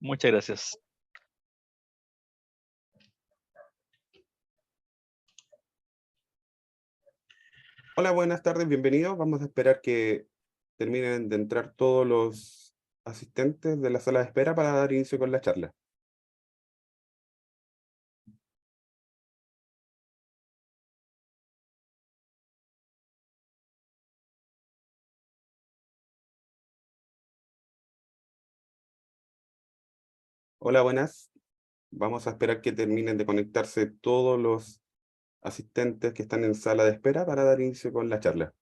Muchas gracias. Hola, buenas tardes, bienvenidos. Vamos a esperar que terminen de entrar todos los asistentes de la sala de espera para dar inicio con la charla. Hola, buenas. Vamos a esperar que terminen de conectarse todos los asistentes que están en sala de espera para dar inicio con la charla.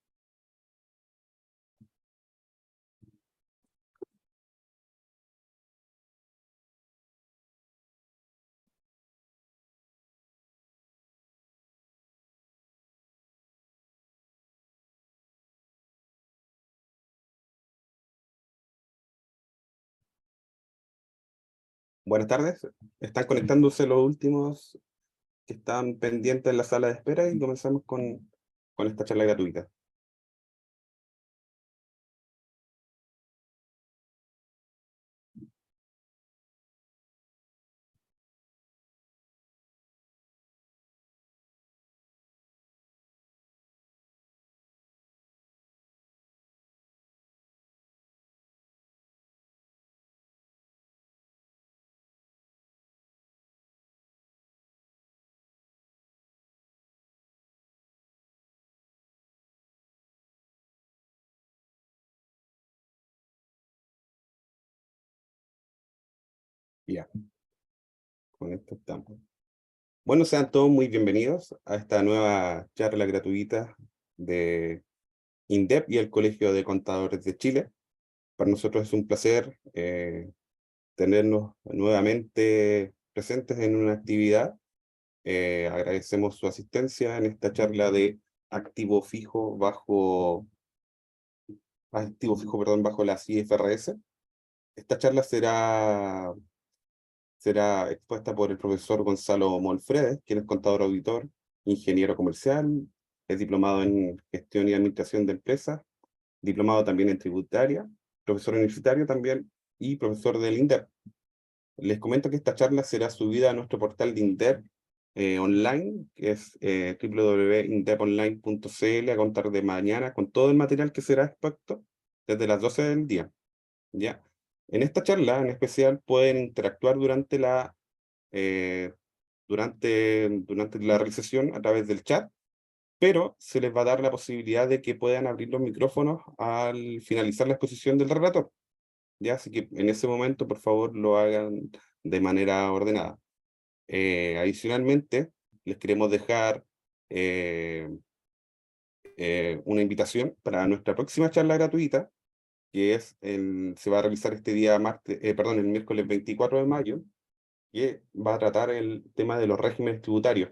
Buenas tardes. Están conectándose los últimos que están pendientes en la sala de espera y comenzamos con esta charla gratuita. Ya, con esto estamos. Bueno, sean todos muy bienvenidos a esta nueva charla gratuita de INDEP y el Colegio de Contadores de Chile. Para nosotros es un placer tenernos nuevamente presentes en una actividad. Agradecemos su asistencia en esta charla de activo fijo perdón, bajo las IFRS. Esta charla será expuesta por el profesor Gonzalo Molfredes, quien es contador auditor, ingeniero comercial, es diplomado en gestión y administración de empresas, diplomado también en tributaria, profesor universitario también y profesor del INDEP. Les comento que esta charla será subida a nuestro portal de INDEP online, que es www.indeponline.cl a contar de mañana, con todo el material que será expuesto desde las 12 del día. ¿Ya? En esta charla en especial pueden interactuar eh, durante la realización a través del chat, pero se les va a dar la posibilidad de que puedan abrir los micrófonos al finalizar la exposición del relator. ¿Ya? Así que en ese momento, por favor, lo hagan de manera ordenada. Adicionalmente, les queremos dejar eh, una invitación para nuestra próxima charla gratuita, que se va a realizar este día el miércoles 24 de mayo, que va a tratar el tema de los regímenes tributarios,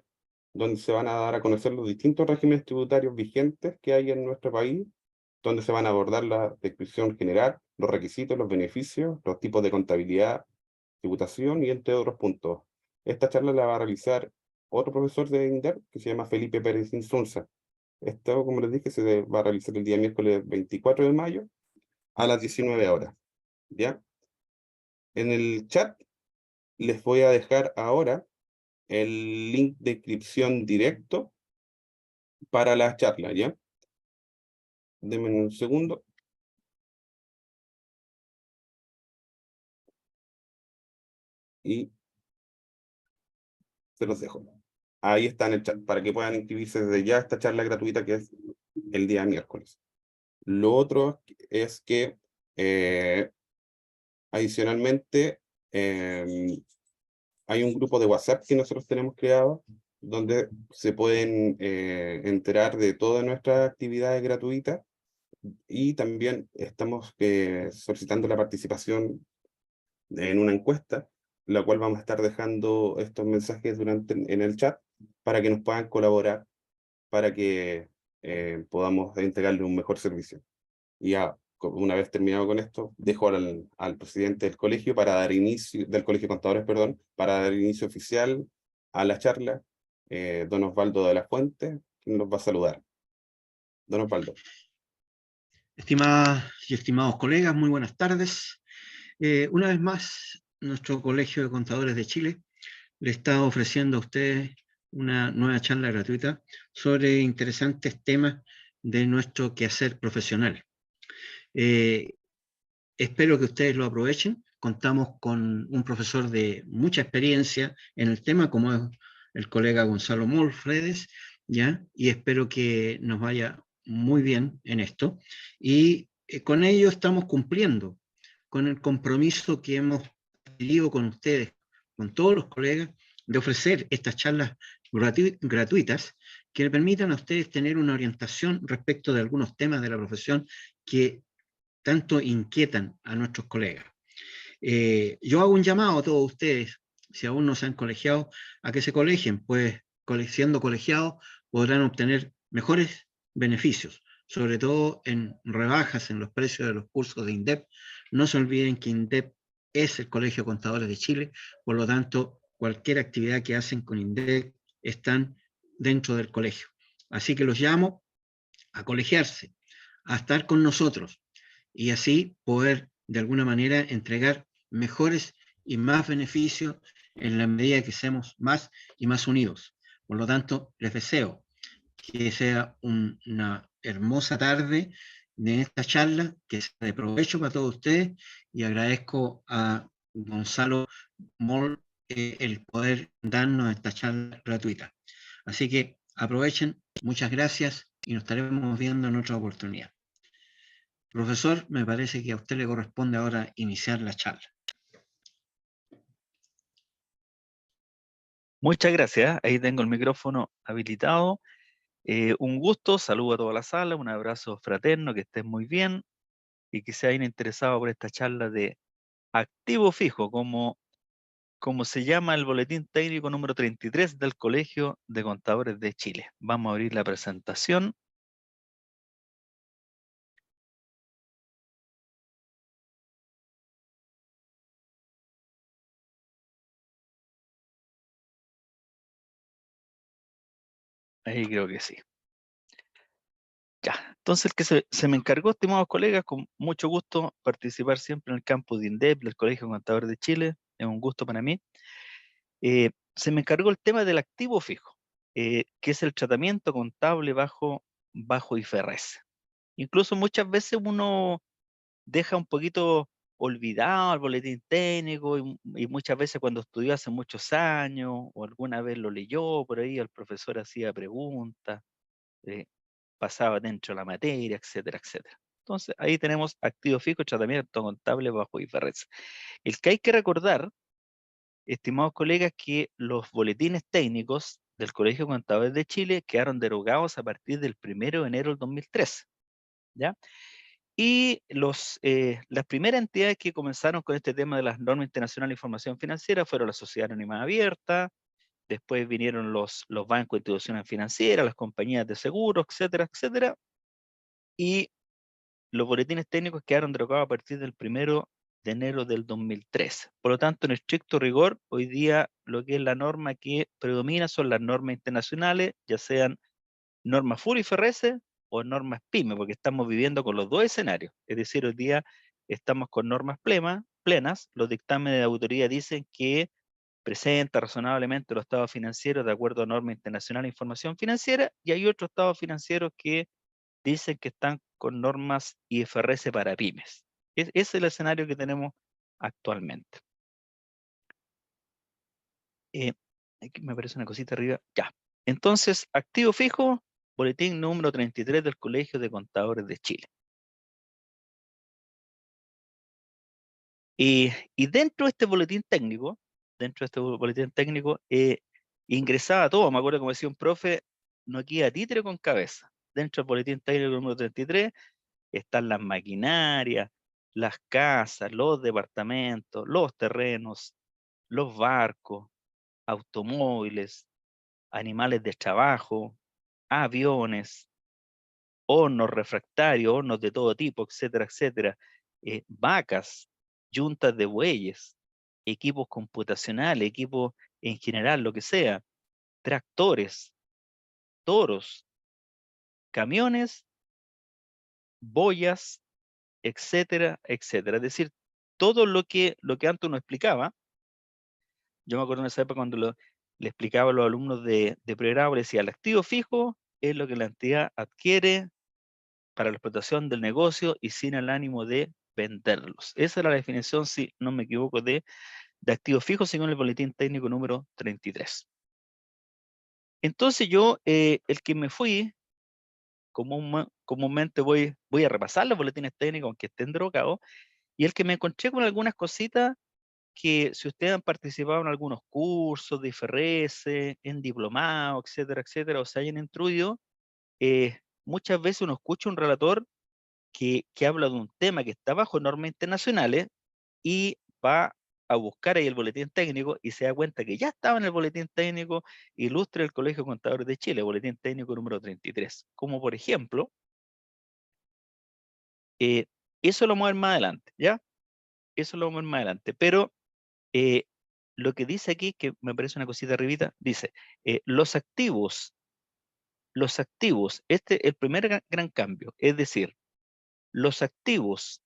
donde se van a dar a conocer los distintos regímenes tributarios vigentes que hay en nuestro país, donde se van a abordar la descripción general, los requisitos, los beneficios, los tipos de contabilidad, tributación y entre otros puntos. Esta charla la va a realizar otro profesor de INDEP que se llama Felipe Pérez Insunza. Esto, como les dije, se va a realizar el día miércoles 24 de mayo a las 19 horas. ¿Ya? En el chat les voy a dejar ahora el link de inscripción directo para la charla, ¿ya? Denme un segundo y se los dejo. Ahí está en el chat, para que puedan inscribirse desde ya a esta charla gratuita que es el día miércoles. Lo otro es que, adicionalmente, hay un grupo de WhatsApp que nosotros tenemos creado, donde se pueden enterar de todas nuestras actividades gratuitas, y también estamos solicitando la participación en una encuesta, la cual vamos a estar dejando estos mensajes en el chat para que nos puedan colaborar, para que podamos entregarle un mejor servicio. Y ya, una vez terminado con esto, dejo al presidente del colegio del Colegio de Contadores, perdón, para dar inicio oficial a la charla, don Osvaldo de la Fuente, quien nos va a saludar. Don Osvaldo. Estimadas y estimados colegas, muy buenas tardes. Una vez más nuestro Colegio de Contadores de Chile le está ofreciendo a ustedes una nueva charla gratuita sobre interesantes temas de nuestro quehacer profesional. Espero que ustedes lo aprovechen. Contamos con un profesor de mucha experiencia en el tema, como es el colega Gonzalo Molfredes, ¿ya? Y espero que nos vaya muy bien en esto. Y con ello estamos cumpliendo con el compromiso que hemos adquirido con ustedes, con todos los colegas, de ofrecer estas charlas gratuitas que le permitan a ustedes tener una orientación respecto de algunos temas de la profesión que tanto inquietan a nuestros colegas. Yo hago un llamado a todos ustedes, si aún no se han colegiado, a que se colegien, pues siendo colegiados podrán obtener mejores beneficios, sobre todo en rebajas en los precios de los cursos de INDEP. No se olviden que INDEP es el Colegio de Contadores de Chile, por lo tanto, cualquier actividad que hacen con INDEP están dentro del colegio. Así que los llamo a colegiarse, a estar con nosotros y así poder de alguna manera entregar mejores y más beneficios en la medida que seamos más y más unidos. Por lo tanto, les deseo que sea una hermosa tarde de esta charla, que sea de provecho para todos ustedes y agradezco a Gonzalo Moll el poder darnos esta charla gratuita. Así que aprovechen, muchas gracias y nos estaremos viendo en otra oportunidad. Profesor, me parece que a usted le corresponde ahora iniciar la charla. Muchas gracias. Ahí tengo el micrófono habilitado. Un gusto, saludo a toda la sala, un abrazo fraterno, que estén muy bien y que se hayan interesado por esta charla de activo fijo, como se llama el boletín técnico número 33 del Colegio de Contadores de Chile. Vamos a abrir la presentación. Ahí creo que sí. Ya, entonces el que se me encargó, estimados colegas, con mucho gusto participar siempre en el campus de INDEP del Colegio de Contadores de Chile. Es un gusto para mí. Se me encargó el tema del activo fijo, que es el tratamiento contable bajo IFRS. Incluso muchas veces uno deja un poquito olvidado el boletín técnico y muchas veces cuando estudió hace muchos años o alguna vez lo leyó por ahí, el profesor hacía preguntas, eh, pasaba dentro de la materia, etcétera, etcétera. Entonces ahí tenemos activo fijo, tratamiento contable bajo IFRS. El que hay que recordar, estimados colegas, que los boletines técnicos del Colegio de Contadores de Chile quedaron derogados a partir del 1 de enero del 2013, ¿ya? Y las primeras entidades que comenzaron con este tema de las normas internacionales de información financiera fueron la Sociedad Anónima Abierta, después vinieron los bancos e instituciones financieras, las compañías de seguros, etcétera, etcétera, y los boletines técnicos quedaron derogados a partir del 1 de enero del 2013. Por lo tanto, en estricto rigor, hoy día lo que es la norma que predomina son las normas internacionales, ya sean normas full IFRS o normas PYME, porque estamos viviendo con los dos escenarios. Es decir, hoy día estamos con normas plenas, los dictámenes de auditoría dicen que presenta razonablemente los estados financieros de acuerdo a norma internacional de información financiera, y hay otros estados financieros que dicen que están con normas IFRS para pymes. Ese es el escenario que tenemos actualmente. Aquí me aparece una cosita arriba. Ya. Entonces, activo fijo, boletín número 33 del Colegio de Contadores de Chile. Y dentro de este boletín técnico, ingresaba todo. Me acuerdo como decía un profe, no queda títere con cabeza. Dentro del boletín técnico número 33 están las maquinarias, las casas, los departamentos, los terrenos, los barcos, automóviles, animales de trabajo, aviones, hornos refractarios, hornos de todo tipo, etcétera, etcétera, vacas, yuntas de bueyes, equipos computacionales, equipos en general, lo que sea, tractores, toros, camiones, boyas, etcétera, etcétera. Es decir, todo lo que antes uno explicaba, Yo me acuerdo en esa época cuando le explicaba a los alumnos de pregrado, le decía, el activo fijo es lo que la entidad adquiere para la explotación del negocio y sin el ánimo de venderlos. Esa era la definición, si no me equivoco, de activo fijo según el boletín técnico número 33. Entonces yo, el que me fui, comúnmente voy a repasar los boletines técnicos aunque estén drogados, y el que me encontré con algunas cositas que si ustedes han participado en algunos cursos de IFRS, en diplomado, etcétera, etcétera, o se hayan instruido, muchas veces uno escucha un relator que habla de un tema que está bajo normas internacionales y va a buscar ahí el boletín técnico y se da cuenta que ya estaba en el boletín técnico ilustre del Colegio de Contadores de Chile, boletín técnico número 33. Como por ejemplo, eso lo vamos a ver más adelante, ¿ya? Eso lo vamos a ver más adelante. Pero lo que dice aquí, que me parece una cosita arribita, dice, los activos, este es el primer gran cambio, es decir, los activos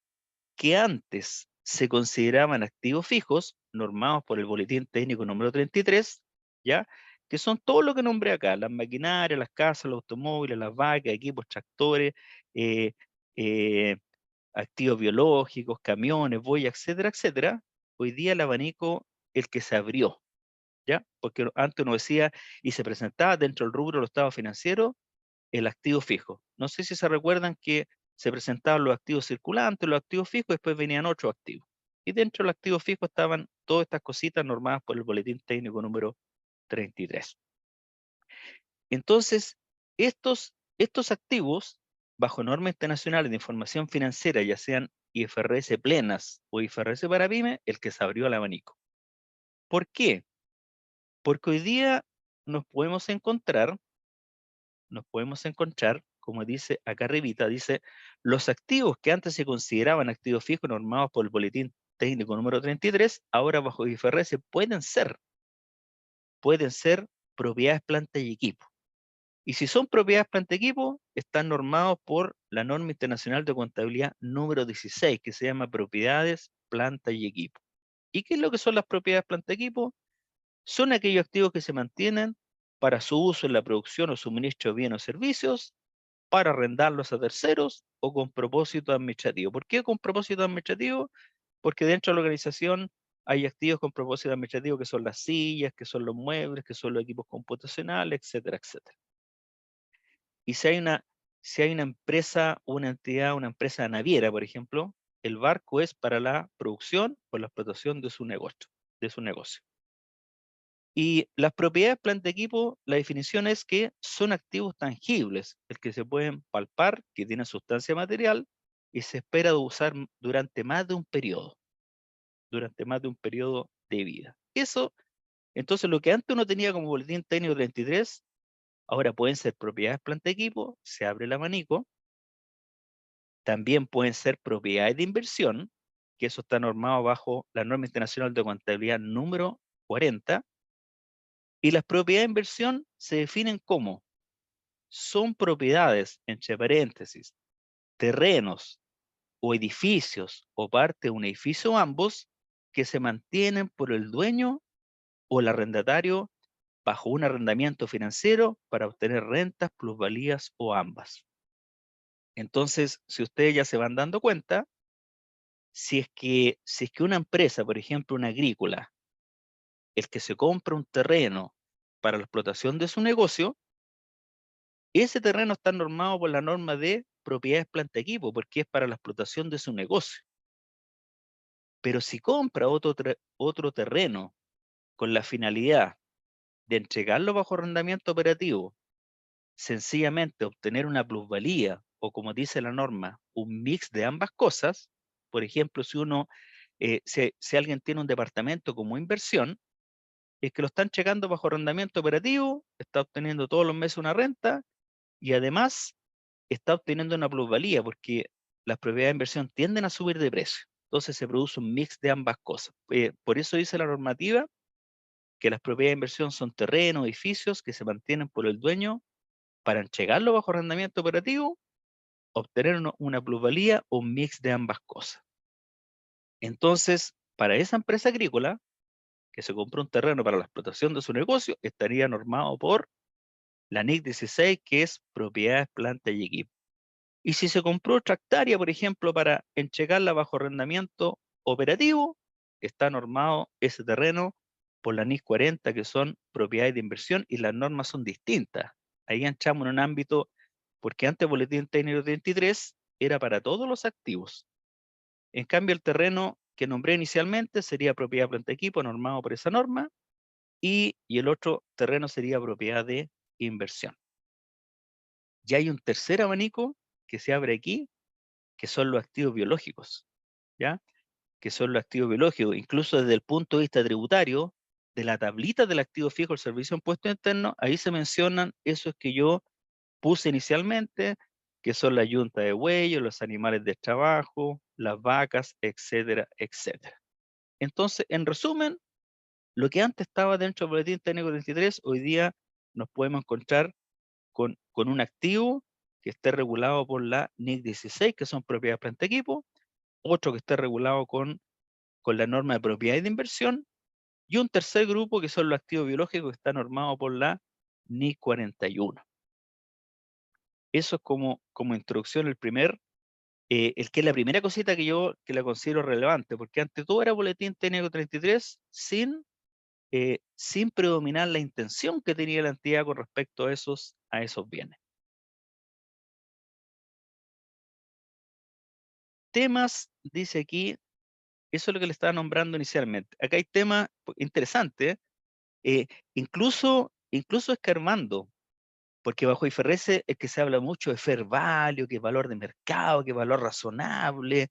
que antes se consideraban activos fijos, normados por el Boletín Técnico número 33, ¿ya? Que son todo lo que nombré acá, las maquinarias, las casas, los automóviles, las vacas, equipos, tractores, eh, eh, activos biológicos, camiones, boyas, etcétera, etcétera. Hoy día el abanico, el que se abrió, ¿ya? Porque antes uno decía, y se presentaba dentro del rubro de los estados financieros, el activo fijo. No sé si se recuerdan que se presentaban los activos circulantes, los activos fijos, después venían otros activos. Y dentro del activo fijo estaban todas estas cositas normadas por el Boletín Técnico número 33. Entonces, estos activos, bajo normas internacionales de información financiera, ya sean IFRS plenas o IFRS para pyme, el que se abrió el abanico. ¿Por qué? Porque hoy día nos podemos encontrar, como dice acá arribita, dice, los activos que antes se consideraban activos fijos normados por el Boletín Técnico número 33, ahora bajo IFRS pueden ser propiedades, planta y equipo. Y si son propiedades, planta y equipo, están normados por la norma internacional de contabilidad número 16, que se llama propiedades, planta y equipo. ¿Y qué es lo que son las propiedades, planta y equipo? Son aquellos activos que se mantienen para su uso en la producción o suministro de bienes o servicios, para arrendarlos a terceros o con propósito administrativo. ¿Por qué con propósito administrativo? Porque dentro de la organización hay activos con propósito administrativo que son las sillas, que son los muebles, que son los equipos computacionales, etcétera, etcétera. Y si hay una empresa, una entidad, una empresa naviera, por ejemplo, el barco es para la producción o la explotación de su negocio. Y las propiedades, planta, equipo, la definición es que son activos tangibles, el que se pueden palpar, que tienen sustancia material y se espera usar durante más de un periodo de vida. Eso, entonces lo que antes uno tenía como boletín técnico 33, ahora pueden ser propiedades, planta, equipo, se abre el abanico. También pueden ser propiedades de inversión, que eso está normado bajo la norma internacional de contabilidad número 40. Y las propiedades de inversión se definen como son propiedades, entre paréntesis, terrenos o edificios o parte de un edificio o ambos que se mantienen por el dueño o el arrendatario bajo un arrendamiento financiero para obtener rentas, plusvalías o ambas. Entonces, si ustedes ya se van dando cuenta, si es que una empresa, por ejemplo, una agrícola, el que se compra un terreno para la explotación de su negocio, ese terreno está normado por la norma de propiedades, planta, equipo, porque es para la explotación de su negocio. Pero si compra otro terreno con la finalidad de entregarlo bajo arrendamiento operativo, sencillamente obtener una plusvalía o, como dice la norma, un mix de ambas cosas. Por ejemplo, si alguien tiene un departamento como inversión, es que lo están checando bajo arrendamiento operativo, está obteniendo todos los meses una renta y además está obteniendo una plusvalía porque las propiedades de inversión tienden a subir de precio. Entonces se produce un mix de ambas cosas. Por eso dice la normativa que las propiedades de inversión son terrenos, edificios que se mantienen por el dueño para entregarlo bajo arrendamiento operativo, obtener una plusvalía o un mix de ambas cosas. Entonces, para esa empresa agrícola, que se compró un terreno para la explotación de su negocio, estaría normado por la NIC 16, que es propiedades, planta y equipo. Y si se compró otra hectárea, por ejemplo, para entregarla bajo arrendamiento operativo, está normado ese terreno por la NIC 40, que son propiedades de inversión, y las normas son distintas. Ahí entramos en un ámbito, porque antes el Boletín Técnico 33 era para todos los activos. En cambio, el terreno que nombré inicialmente sería propiedad, planta, equipo, normado por esa norma, y el otro terreno sería propiedad de inversión. Y hay un tercer abanico que se abre aquí, que son los activos biológicos, ¿ya? Que son los activos biológicos, incluso desde el punto de vista tributario, de la tablita del activo fijo, el servicio de impuesto interno, ahí se mencionan esos que yo puse inicialmente, que son la yunta de bueyes, los animales de trabajo, las vacas, etcétera, etcétera. Entonces, en resumen, lo que antes estaba dentro del Boletín Técnico 33, hoy día nos podemos encontrar con un activo que esté regulado por la NIC 16, que son propiedades, planta, equipo, otro que esté regulado con la norma de propiedad y de inversión, y un tercer grupo que son los activos biológicos que está normado por la NIC 41. Eso es como introducción el que es la primera cosita que yo la considero relevante, porque ante todo era Boletín Técnico 33 sin predominar la intención que tenía la entidad con respecto a esos bienes. Temas, dice aquí, eso es lo que le estaba nombrando inicialmente. Acá hay temas interesantes, incluso escarbando, porque bajo IFRS es que se habla mucho de fair value, que es valor de mercado, que es valor razonable,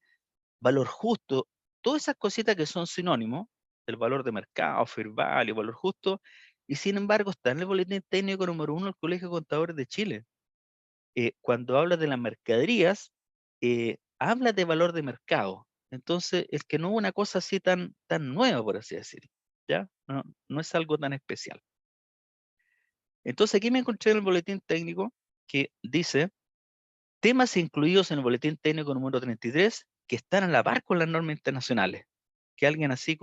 valor justo, todas esas cositas que son sinónimos, el valor de mercado, fair value, valor justo, y sin embargo está en el Boletín Técnico número 1 del Colegio de Contadores de Chile. Cuando habla de las mercaderías, habla de valor de mercado. Entonces, es que no es una cosa así tan nueva, por así decirlo, ¿ya? No es algo tan especial. Entonces, aquí me encontré en el Boletín Técnico que dice, temas incluidos en el Boletín Técnico número 33 que están a la par con las normas internacionales. Que alguien así,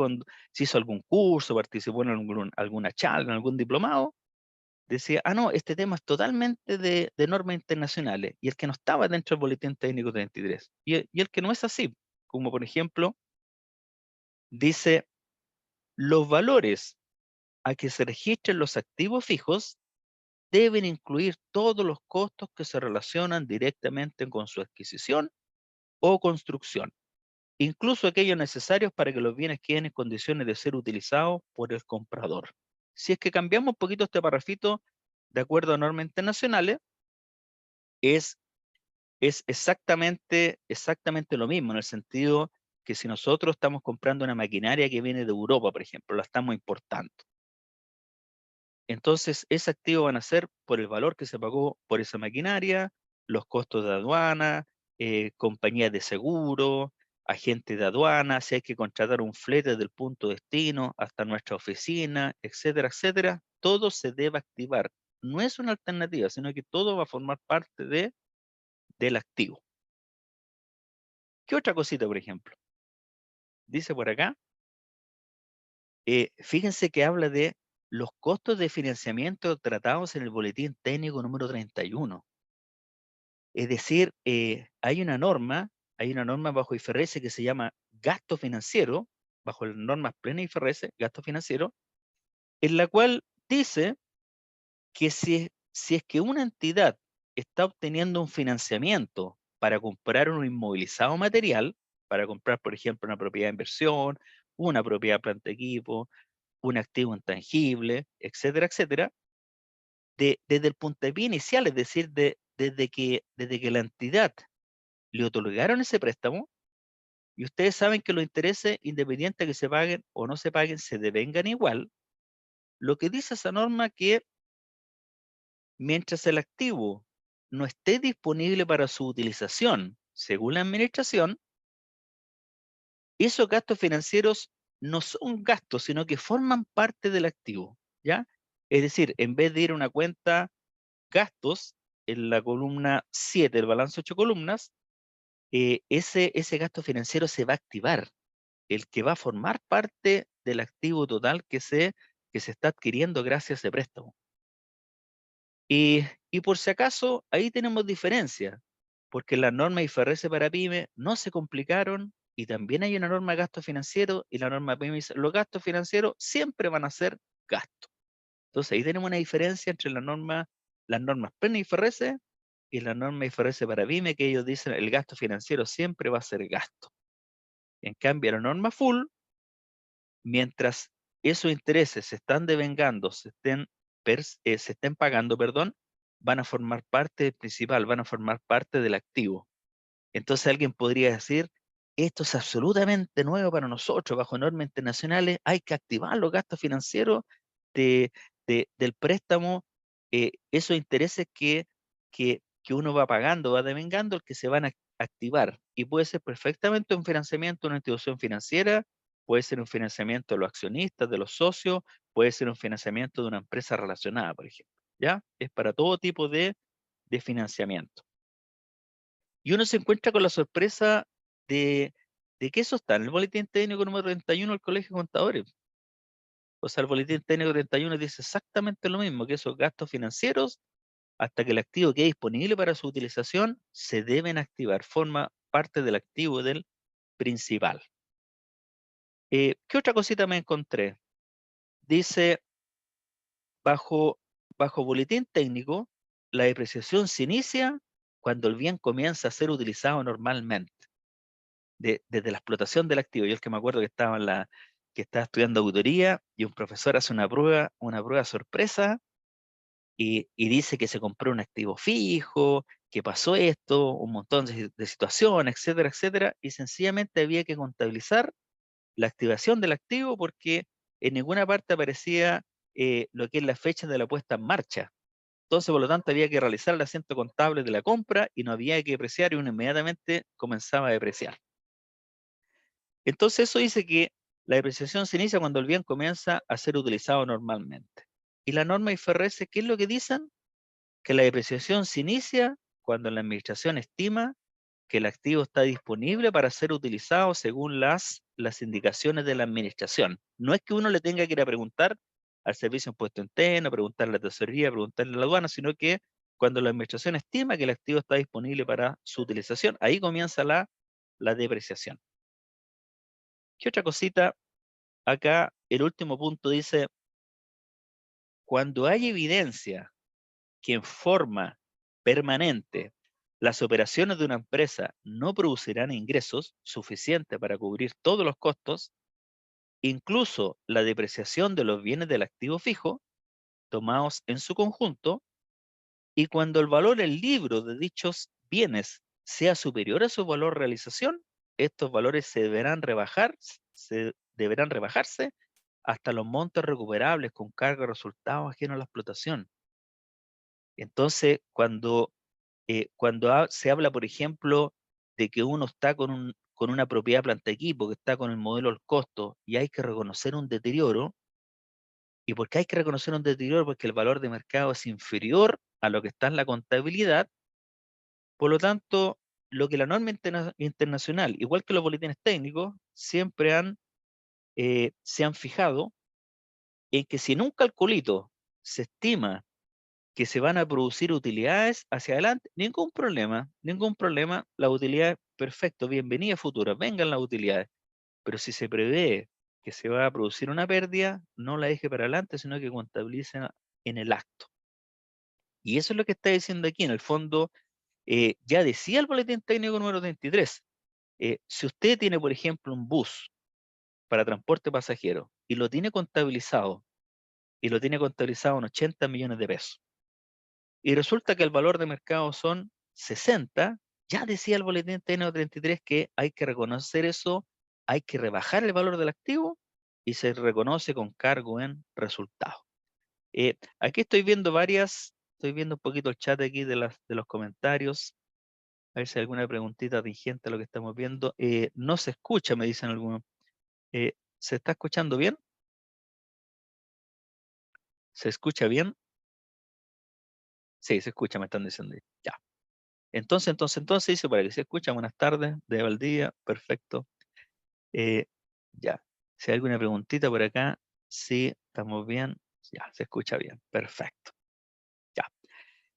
si hizo algún curso, participó en alguna charla, en algún diplomado, decía, no, este tema es totalmente de normas internacionales, y el que no estaba dentro del Boletín Técnico 33. Y el que no es así, como por ejemplo, dice, los valores a que se registren los activos fijos deben incluir todos los costos que se relacionan directamente con su adquisición o construcción, incluso aquellos necesarios para que los bienes queden en condiciones de ser utilizados por el comprador. Si es que cambiamos un poquito este parrafito de acuerdo a normas internacionales, es exactamente lo mismo, en el sentido que si nosotros estamos comprando una maquinaria que viene de Europa, por ejemplo, la estamos importando. Entonces, ese activo van a ser por el valor que se pagó por esa maquinaria, los costos de aduana, compañías de seguro, agentes de aduana, si hay que contratar un flete desde el punto de destino hasta nuestra oficina, etcétera, etcétera, todo se debe activar. No es una alternativa, sino que todo va a formar parte del activo. ¿Qué otra cosita, por ejemplo? Dice por acá, fíjense que habla de los costos de financiamiento tratados en el Boletín Técnico número 31. Es decir, hay una norma bajo IFRS que se llama gasto financiero, bajo las normas plenas IFRS, gasto financiero, en la cual dice que si es que una entidad está obteniendo un financiamiento para comprar un inmovilizado material, para comprar, por ejemplo, una propiedad de inversión, una propiedad planta equipo, un activo intangible, etcétera, etcétera, desde el punto de vista inicial, es decir, desde que la entidad le otorgaron ese préstamo, y ustedes saben que los intereses, independientes de que se paguen o no se paguen, se devengan igual, lo que dice esa norma que mientras el activo no esté disponible para su utilización, según la administración, esos gastos financieros no son gastos, sino que forman parte del activo, ¿ya? Es decir, en vez de ir a una cuenta gastos, en la columna 7 del balance 8 columnas, ese gasto financiero se va a activar, el que va a formar parte del activo total que se está adquiriendo gracias a ese préstamo. Y por si acaso, ahí tenemos diferencia, porque las normas IFRS para PYME no se complicaron y también hay una norma de gasto financiero y la norma PYME dice, los gastos financieros siempre van a ser gastos. Entonces ahí tenemos una diferencia entre las normas plena IFRS y la norma IFRS para PYME, que ellos dicen el gasto financiero siempre va a ser gasto. En cambio, la norma full, mientras esos intereses se están devengando, se estén pagando, perdón, van a formar parte del principal, van a formar parte del activo. Entonces alguien podría decir, esto es absolutamente nuevo para nosotros, bajo normas internacionales hay que activar los gastos financieros de, del préstamo, esos intereses que uno va pagando, va devengando, el que se van a activar. Y puede ser perfectamente un financiamiento de una institución financiera, puede ser un financiamiento de los accionistas, de los socios, puede ser un financiamiento de una empresa relacionada, por ejemplo. ¿Ya? Es para todo tipo de financiamiento. Y uno se encuentra con la sorpresa de que eso está en el boletín técnico número 31 del Colegio de Contadores. O sea, el boletín técnico 31 dice exactamente lo mismo, que esos gastos financieros, hasta que el activo quede disponible para su utilización, se deben activar, forma parte del activo del principal. ¿Qué otra cosita me encontré? Dice, bajo boletín técnico, la depreciación se inicia cuando el bien comienza a ser utilizado normalmente. Desde la explotación del activo. Yo el que me acuerdo que que estaba estudiando auditoría y un profesor hace una prueba sorpresa y dice que se compró un activo fijo, que pasó esto, un montón de situaciones, etcétera, etcétera, y sencillamente había que contabilizar la activación del activo porque en ninguna parte aparecía lo que es la fecha de la puesta en marcha. Entonces, por lo tanto, había que realizar el asiento contable de la compra y no había que depreciar y uno inmediatamente comenzaba a depreciar. Entonces eso dice que la depreciación se inicia cuando el bien comienza a ser utilizado normalmente. Y la norma IFRS, ¿qué es lo que dicen? Que la depreciación se inicia cuando la administración estima que el activo está disponible para ser utilizado según las indicaciones de la administración. No es que uno le tenga que ir a preguntar al Servicio de Impuesto Interno, preguntarle a la Tesorería, preguntarle a la aduana, sino que cuando la administración estima que el activo está disponible para su utilización, ahí comienza la depreciación. ¿Qué otra cosita? Acá el último punto dice, cuando hay evidencia que en forma permanente las operaciones de una empresa no producirán ingresos suficientes para cubrir todos los costos, incluso la depreciación de los bienes del activo fijo, tomados en su conjunto, y cuando el valor en libro de dichos bienes sea superior a su valor realización, estos valores deberán rebajarse hasta los montos recuperables con cargo de resultados ajenos a la explotación. Entonces, cuando se habla, por ejemplo, de que uno está con una propiedad planta equipo, que está con el modelo al costo, y hay que reconocer un deterioro, ¿y por qué hay que reconocer un deterioro? Porque el valor de mercado es inferior a lo que está en la contabilidad. Por lo tanto, lo que la norma internacional, igual que los boletines técnicos, siempre se han fijado en que si en un calculito se estima que se van a producir utilidades hacia adelante, ningún problema, las utilidades, perfecto, bienvenida futura, vengan las utilidades, pero si se prevé que se va a producir una pérdida, no la deje para adelante, sino que contabilicen en el acto. Y eso es lo que está diciendo aquí, en el fondo, ya decía el boletín técnico número 33, si usted tiene, por ejemplo, un bus para transporte pasajero y lo tiene contabilizado, en 80 millones de pesos, y resulta que el valor de mercado son 60, ya decía el boletín técnico 33 que hay que reconocer eso, hay que rebajar el valor del activo y se reconoce con cargo en resultado. Aquí estoy viendo un poquito el chat aquí de los comentarios, a ver si hay alguna preguntita vigente a lo que estamos viendo. No se escucha, me dicen algunos. ¿Se está escuchando bien? ¿Se escucha bien? Sí, se escucha, me están diciendo. Ya. Entonces, dice, para que se escucha, buenas tardes, de Valdivia, perfecto. Ya. Si hay alguna preguntita por acá, sí, estamos bien. Ya, se escucha bien. Perfecto. Ya.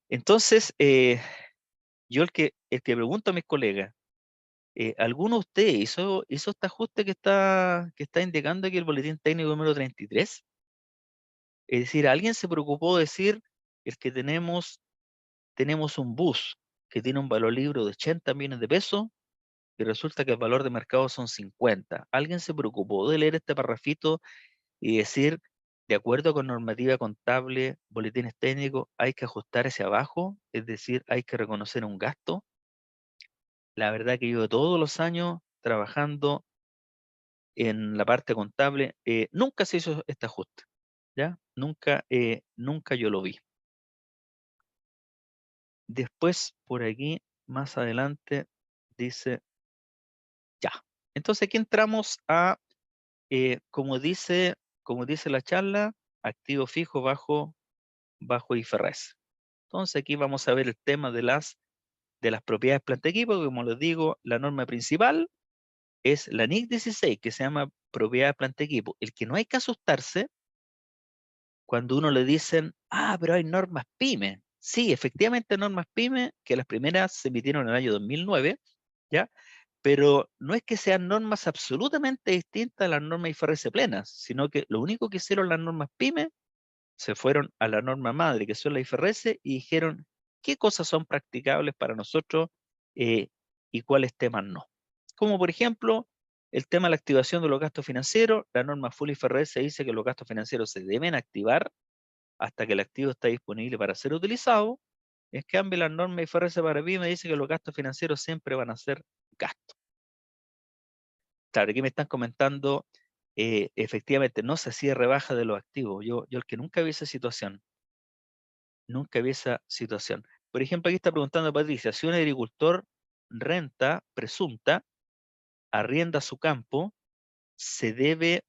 Entonces, yo el que pregunto a mis colegas, ¿alguno de ustedes hizo este ajuste que está indicando aquí el boletín técnico número 33? Es decir, alguien se preocupó de decir, el que tenemos un bus que tiene un valor libre de 80 millones de pesos y resulta que el valor de mercado son 50. ¿Alguien se preocupó de leer este parrafito y decir, de acuerdo con normativa contable, boletines técnicos, hay que ajustar hacia abajo? Es decir, hay que reconocer un gasto. La verdad que yo todos los años trabajando en la parte contable, nunca se hizo este ajuste, ¿ya? Nunca yo lo vi. Después, por aquí, más adelante, dice, ya. Entonces aquí entramos a, como dice la charla, activo fijo bajo IFRS. Entonces aquí vamos a ver el tema de las propiedades planta equipo, que como les digo, la norma principal es la NIC 16, que se llama propiedad planta equipo. El que no hay que asustarse cuando uno le dicen, pero hay normas PYME. Sí, efectivamente hay normas PYME, que las primeras se emitieron en el año 2009, ¿ya? Pero no es que sean normas absolutamente distintas a las normas IFRS plenas, sino que lo único que hicieron las normas PYME se fueron a la norma madre, que son la IFRS, y dijeron qué cosas son practicables para nosotros y cuáles temas no. Como por ejemplo, el tema de la activación de los gastos financieros, la norma Full IFRS dice que los gastos financieros se deben activar hasta que el activo está disponible para ser utilizado. En cambio, la norma IFRS para PYME dice que los gastos financieros siempre van a ser gastos. Claro, aquí me están comentando, efectivamente, no se hacía rebaja de los activos. Yo el que nunca vi esa situación. Nunca vi esa situación. Por ejemplo, aquí está preguntando Patricia, si un agricultor renta presunta, arrienda su campo, se debe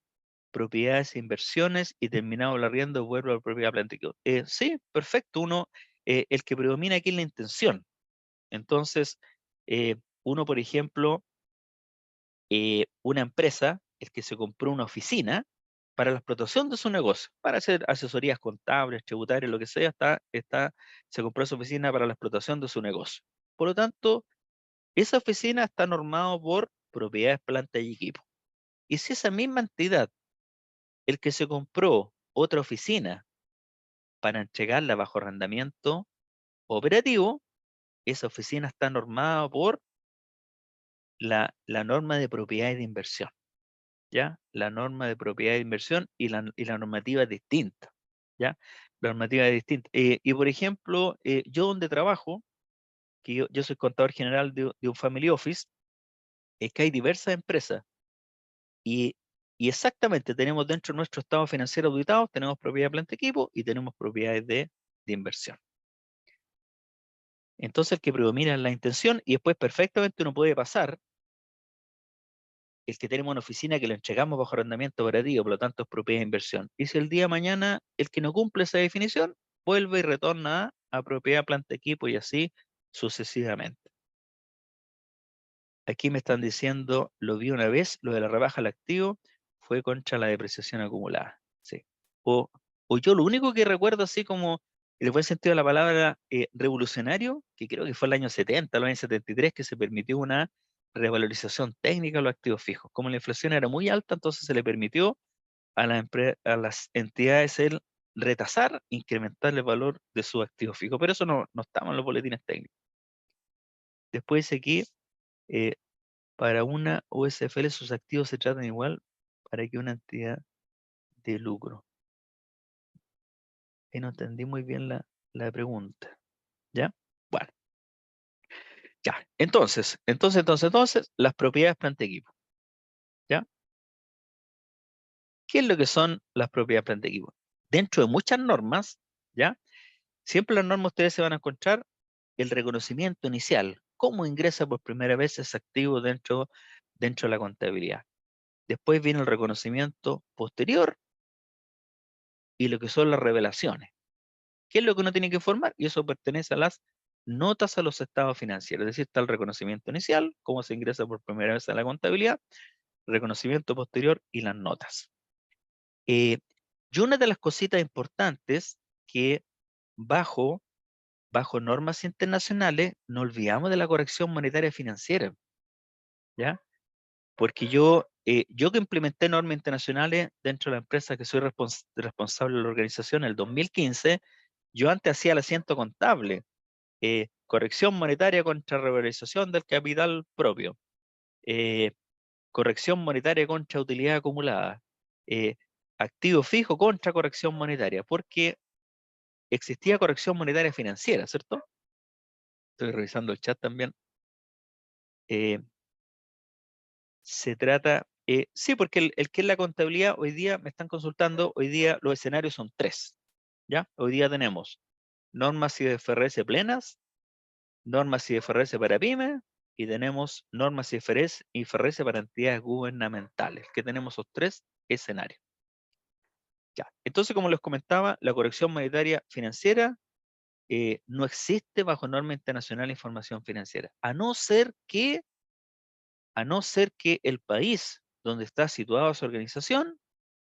propiedades e inversiones y terminado el arriendo vuelve a la propiedad plantilla. Sí, perfecto. El que predomina aquí es la intención. Entonces, uno, por ejemplo, una empresa, el que se compró una oficina para la explotación de su negocio, para hacer asesorías contables, tributarias, lo que sea, se compró esa oficina para la explotación de su negocio. Por lo tanto, esa oficina está normada por propiedades, planta y equipo. Y si esa misma entidad, el que se compró otra oficina para entregarla bajo arrendamiento operativo, esa oficina está normada por la norma de propiedades de inversión. ¿Ya? La norma de propiedad de inversión y la normativa es distinta, ¿ya? La normativa es distinta. Y por ejemplo, yo donde trabajo, que yo soy contador general de un family office, es que hay diversas empresas y, y exactamente tenemos dentro de nuestro estado financiero auditado, tenemos propiedad de planta equipo y tenemos propiedades de inversión. Entonces el que predomina es la intención y después perfectamente uno puede pasar el que tenemos una oficina que lo entregamos bajo arrendamiento operativo, por lo tanto es propiedad de inversión. Y si el día de mañana el que no cumple esa definición, vuelve y retorna a propiedad, planta, equipo y así sucesivamente. Aquí me están diciendo, lo vi una vez, lo de la rebaja al activo fue contra la depreciación acumulada. Sí. O yo lo único que recuerdo así como, en el buen sentido de la palabra, revolucionario, que creo que fue el año 70, el año 73, que se permitió una revalorización técnica de los activos fijos. Como la inflación era muy alta, entonces se le permitió a las entidades el retasar, incrementar el valor de su activo fijo. Pero eso no estaba en los boletines técnicos. Después dice aquí, eh, para una USFL sus activos se tratan igual para que una entidad de lucro. Y no entendí muy bien la pregunta. ¿Ya? Bueno, ya. Entonces, las propiedades planta equipo. ¿Ya? ¿Qué es lo que son las propiedades planta equipo? Dentro de muchas normas, ¿ya? Siempre las normas ustedes se van a encontrar el reconocimiento inicial, cómo ingresa por primera vez ese activo dentro de la contabilidad. Después viene el reconocimiento posterior y lo que son las revelaciones. ¿Qué es lo que uno tiene que informar? Y eso pertenece a las notas a los estados financieros. Es decir, está el reconocimiento inicial, cómo se ingresa por primera vez a la contabilidad. reconocimiento posterior y las notas. Y una de las cositas importantes que bajo normas internacionales no olvidamos de la corrección monetaria financiera, ¿ya? Porque yo que implementé normas internacionales dentro de la empresa que soy responsable de la organización en el 2015, yo antes hacía el asiento contable, corrección monetaria contra revalorización del capital propio, corrección monetaria contra utilidad acumulada, activo fijo contra corrección monetaria, porque existía corrección monetaria financiera, ¿cierto? Estoy revisando el chat también. Se trata, sí, porque el que es la contabilidad, hoy día me están consultando, hoy día los escenarios son 3, ¿ya? Hoy día tenemos normas IFRS plenas, normas IFRS para pymes, y tenemos normas IFRS para entidades gubernamentales, que tenemos esos 3 escenarios. Ya. Entonces, como les comentaba, la corrección monetaria financiera no existe bajo norma internacional de información financiera, a no ser que el país donde está situada su organización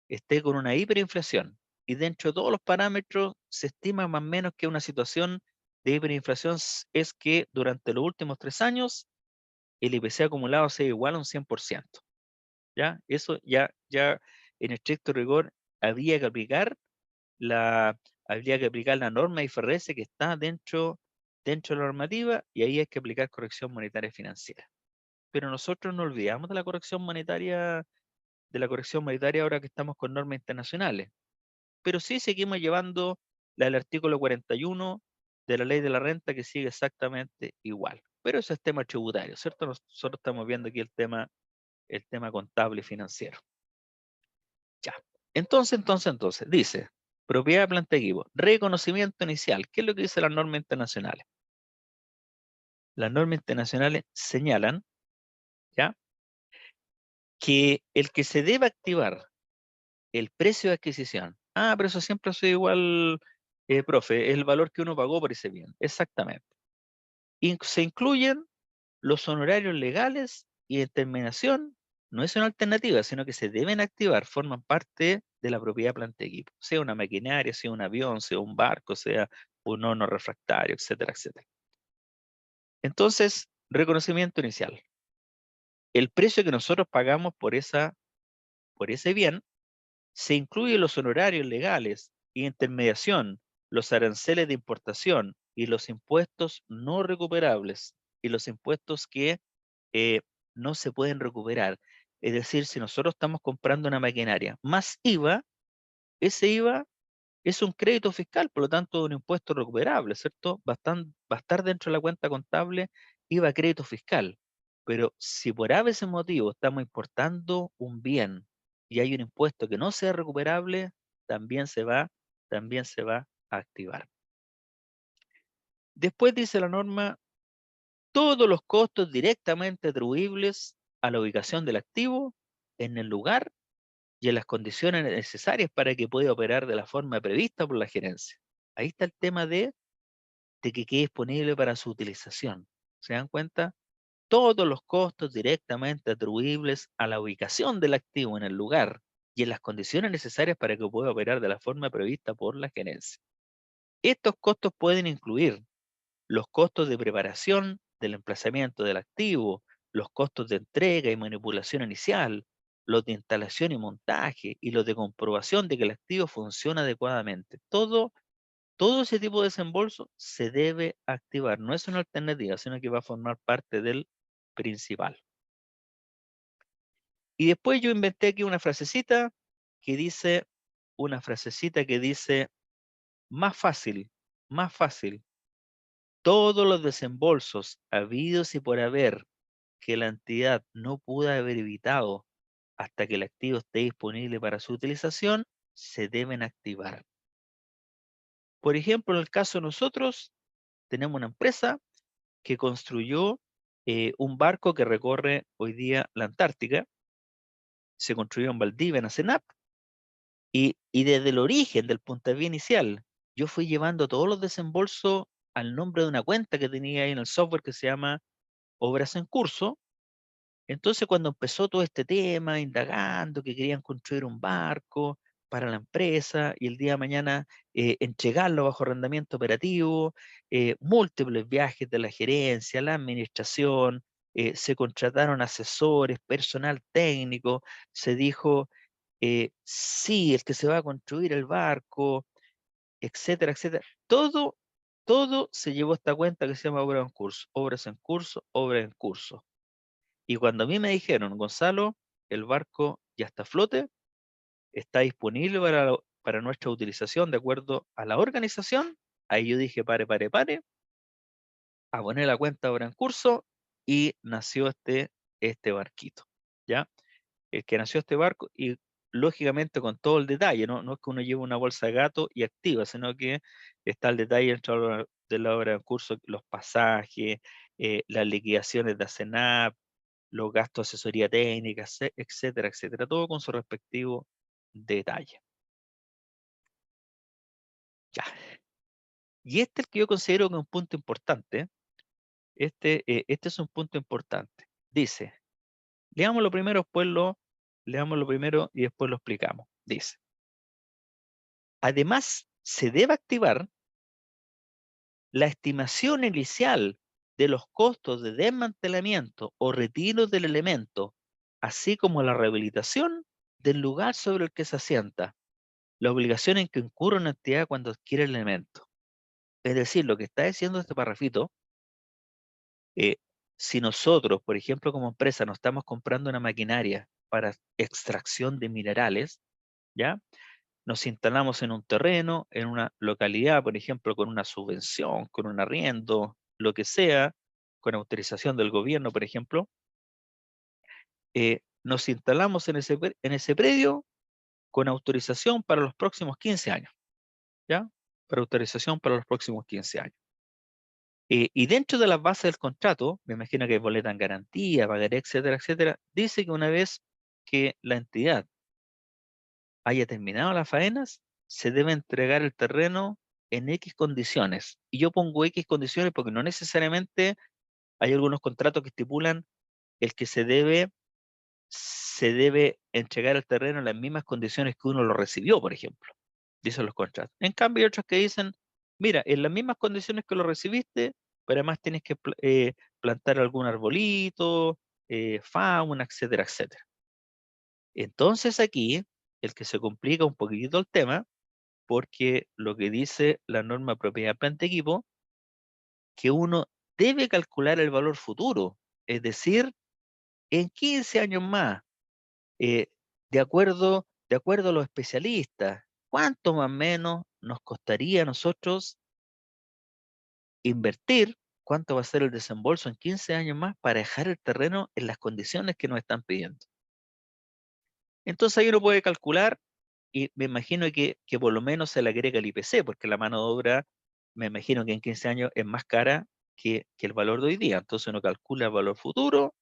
esté con una hiperinflación. Y dentro de todos los parámetros se estima más o menos que una situación de hiperinflación es que durante los últimos 3 años el IPC acumulado sea igual a un 100%. ¿Ya? Eso ya en estricto rigor habría que aplicar la norma IFRS que está dentro de la normativa, y ahí hay que aplicar corrección monetaria financiera. Pero nosotros no olvidamos de la corrección monetaria ahora que estamos con normas internacionales. Pero sí seguimos llevando el artículo 41 de la ley de la renta, que sigue exactamente igual. Pero eso es tema tributario, ¿cierto? Nosotros estamos viendo aquí el tema contable y financiero. Ya. Entonces, dice, propiedad de planta de equipo, reconocimiento inicial. ¿Qué es lo que dice las normas internacionales? Las normas internacionales señalan, ¿ya?, que el que se debe activar el precio de adquisición. Ah, pero eso siempre ha sido igual, profe, es el valor que uno pagó por ese bien. Exactamente. Se incluyen los honorarios legales y determinación. No es una alternativa, sino que se deben activar, forman parte de la propiedad planta de equipo, sea una maquinaria, sea un avión, sea un barco, sea un horno refractario, etcétera, etcétera. Entonces, reconocimiento inicial. El precio que nosotros pagamos por ese bien se incluye los honorarios legales y intermediación, los aranceles de importación y los impuestos no recuperables y los impuestos que no se pueden recuperar. Es decir, si nosotros estamos comprando una maquinaria más IVA, ese IVA es un crédito fiscal, por lo tanto, un impuesto recuperable, ¿cierto? Va a estar dentro de la cuenta contable IVA crédito fiscal. Pero si por ese motivo estamos importando un bien y hay un impuesto que no sea recuperable, también se va a activar. Después dice la norma, todos los costos directamente atribuibles a la ubicación del activo en el lugar y en las condiciones necesarias para que pueda operar de la forma prevista por la gerencia. Ahí está el tema de que quede disponible para su utilización. ¿Se dan cuenta? Todos los costos directamente atribuibles a la ubicación del activo en el lugar y en las condiciones necesarias para que pueda operar de la forma prevista por la gerencia. Estos costos pueden incluir los costos de preparación del emplazamiento del activo, los costos de entrega y manipulación inicial, los de instalación y montaje, y los de comprobación de que el activo funciona adecuadamente. Todo ese tipo de desembolso se debe activar. No es una alternativa, sino que va a formar parte del principal. Y después yo inventé aquí una frasecita que dice, más fácil, todos los desembolsos habidos y por haber que la entidad no pudo haber evitado hasta que el activo esté disponible para su utilización, se deben activar. Por ejemplo, en el caso de nosotros, tenemos una empresa que construyó un barco que recorre hoy día la Antártica. Se construyó en Valdivia, en Asenap, y desde el origen del puntapié inicial, yo fui llevando todos los desembolsos al nombre de una cuenta que tenía ahí en el software que se llama Obras en Curso, Entonces, cuando empezó todo este tema, indagando que querían construir un barco para la empresa y el día de mañana entregarlo bajo arrendamiento operativo, múltiples viajes de la gerencia, la administración, se contrataron asesores, personal técnico, se dijo, sí, el que se va a construir el barco, etcétera, etcétera. Todo se llevó a esta cuenta que se llama obras en curso, obras en curso, obras en curso. Y cuando a mí me dijeron, Gonzalo, el barco ya está a flote, está disponible para nuestra utilización de acuerdo a la organización, ahí yo dije, pare, aboné la cuenta ahora en curso y nació este barquito, ¿ya? El que nació este barco y lógicamente con todo el detalle, ¿no? No es que uno lleve una bolsa de gato y activa, sino que está el detalle dentro de la obra en curso, los pasajes, las liquidaciones de ACENAP, los gastos de asesoría técnica, etcétera, etcétera, todo con su respectivo detalle. Ya. Y este es el que yo considero que es un punto importante. Este es un punto importante. Dice, leámoslo primero, leámoslo primero y después lo explicamos. Dice, además, se debe activar la estimación inicial de los costos de desmantelamiento o retiro del elemento, así como la rehabilitación del lugar sobre el que se asienta, la obligación en que incurre una entidad cuando adquiere el elemento. Es decir, lo que está diciendo este parrafito, eh, si nosotros, por ejemplo, como empresa, nos estamos comprando una maquinaria para extracción de minerales, ¿ya? Nos instalamos en un terreno, en una localidad, por ejemplo, con una subvención, con un arriendo, lo que sea, con autorización del gobierno, por ejemplo, nos instalamos en ese predio con autorización para los próximos 15 años, ¿ya? Para autorización para los próximos 15 años. Y dentro de las bases del contrato, me imagino que hay boleta en garantía, pagaré, etcétera, etcétera, dice que una vez que la entidad haya terminado las faenas, se debe entregar el terreno en X condiciones. Y yo pongo X condiciones porque no necesariamente hay algunos contratos que estipulan el que se debe entregar el terreno en las mismas condiciones que uno lo recibió, por ejemplo. Dicen los contratos. En cambio, hay otros que dicen, mira, en las mismas condiciones que lo recibiste, pero además tienes que plantar algún arbolito, fauna, etcétera, etcétera. Entonces aquí, el que se complica un poquitito el tema, porque lo que dice la norma propiedad planta equipo, que uno debe calcular el valor futuro, es decir, en 15 años más, eh, de acuerdo a los especialistas, ¿cuánto más o menos nos costaría a nosotros invertir? ¿Cuánto va a ser el desembolso en 15 años más para dejar el terreno en las condiciones que nos están pidiendo? Entonces ahí uno puede calcular y me imagino que por lo menos se le agrega el IPC, porque la mano de obra, me imagino que en 15 años es más cara que el valor de hoy día. Entonces uno calcula el valor futuro,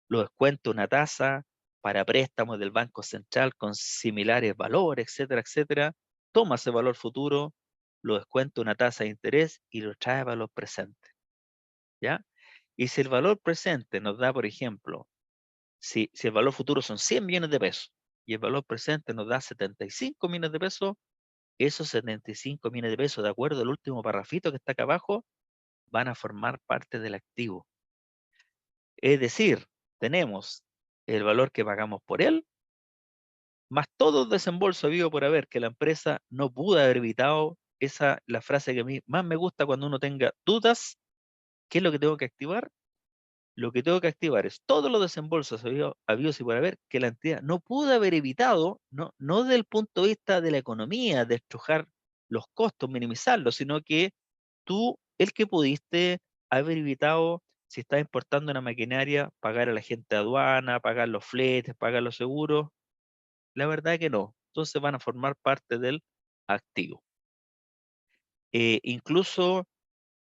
lo descuenta una tasa para préstamos del Banco Central con similares valores, etcétera, etcétera. Toma ese valor futuro, lo descuenta una tasa de interés y lo trae a valor presente. ¿Ya? Y si el valor presente nos da, por ejemplo, si el valor futuro son 100 millones de pesos y el valor presente nos da 75 millones de pesos, esos 75 millones de pesos, de acuerdo al último parrafito que está acá abajo, van a formar parte del activo. Es decir, tenemos el valor que pagamos por él, más todo el desembolso habido por haber que la empresa no pudo haber evitado. La frase que a mí más me gusta cuando uno tenga dudas, ¿qué es lo que tengo que activar? Lo que tengo que activar es todos los desembolsos habidos y por haber que la entidad no pudo haber evitado, no desde el punto de vista de la economía, de estrujar los costos, minimizarlos, sino que tú, el que pudiste haber evitado, si estás importando una maquinaria, pagar a la gente de aduana, pagar los fletes, pagar los seguros, la verdad que no. Entonces van a formar parte del activo. Incluso